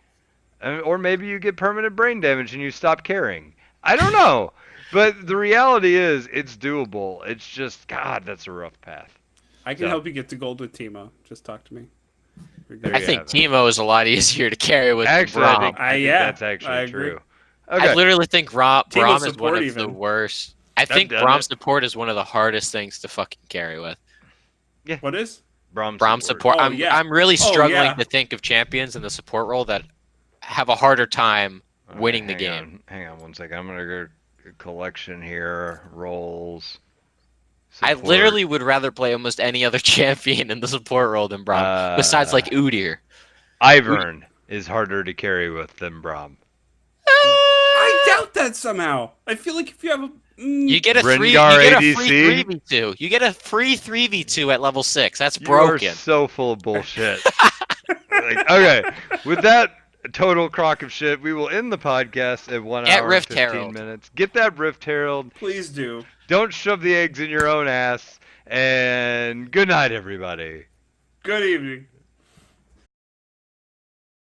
Or maybe you get permanent brain damage and you stop caring. I don't know. But the reality is, it's doable. It's just, God, that's a rough path. I can So. help you get to gold with Timo. Just talk to me. We're There good. I you think have it. Teemo is a lot easier to carry with Actually, Braum. I think Yeah, that's actually I agree. true. I Okay. literally think Team of Braum is one support of the even. worst. I I've think done Braum it. support is one of the hardest things to fucking carry with. What is? Braum Braum support. Oh, yeah. I'm really Oh, struggling yeah. to think of champions in the support role that have a harder time Okay, winning the game. Hang on 1 second. I'm gonna go collection here. Roles. I Support. literally would rather play almost any other champion in the support role than Braum, besides like Udyr. Ivern is harder to carry with than Braum. I doubt that somehow. I feel like if you have a You get a Rengar free ADC? 3v2. You get a free 3v2 at level 6. That's You broken. are so full of bullshit. Okay, with that total crock of shit, we will end the podcast at 1 Get hour Rift and 15 Herald. minutes. Get that Rift Herald. please do. Don't shove the eggs in your own ass. And good night, everybody. Good evening.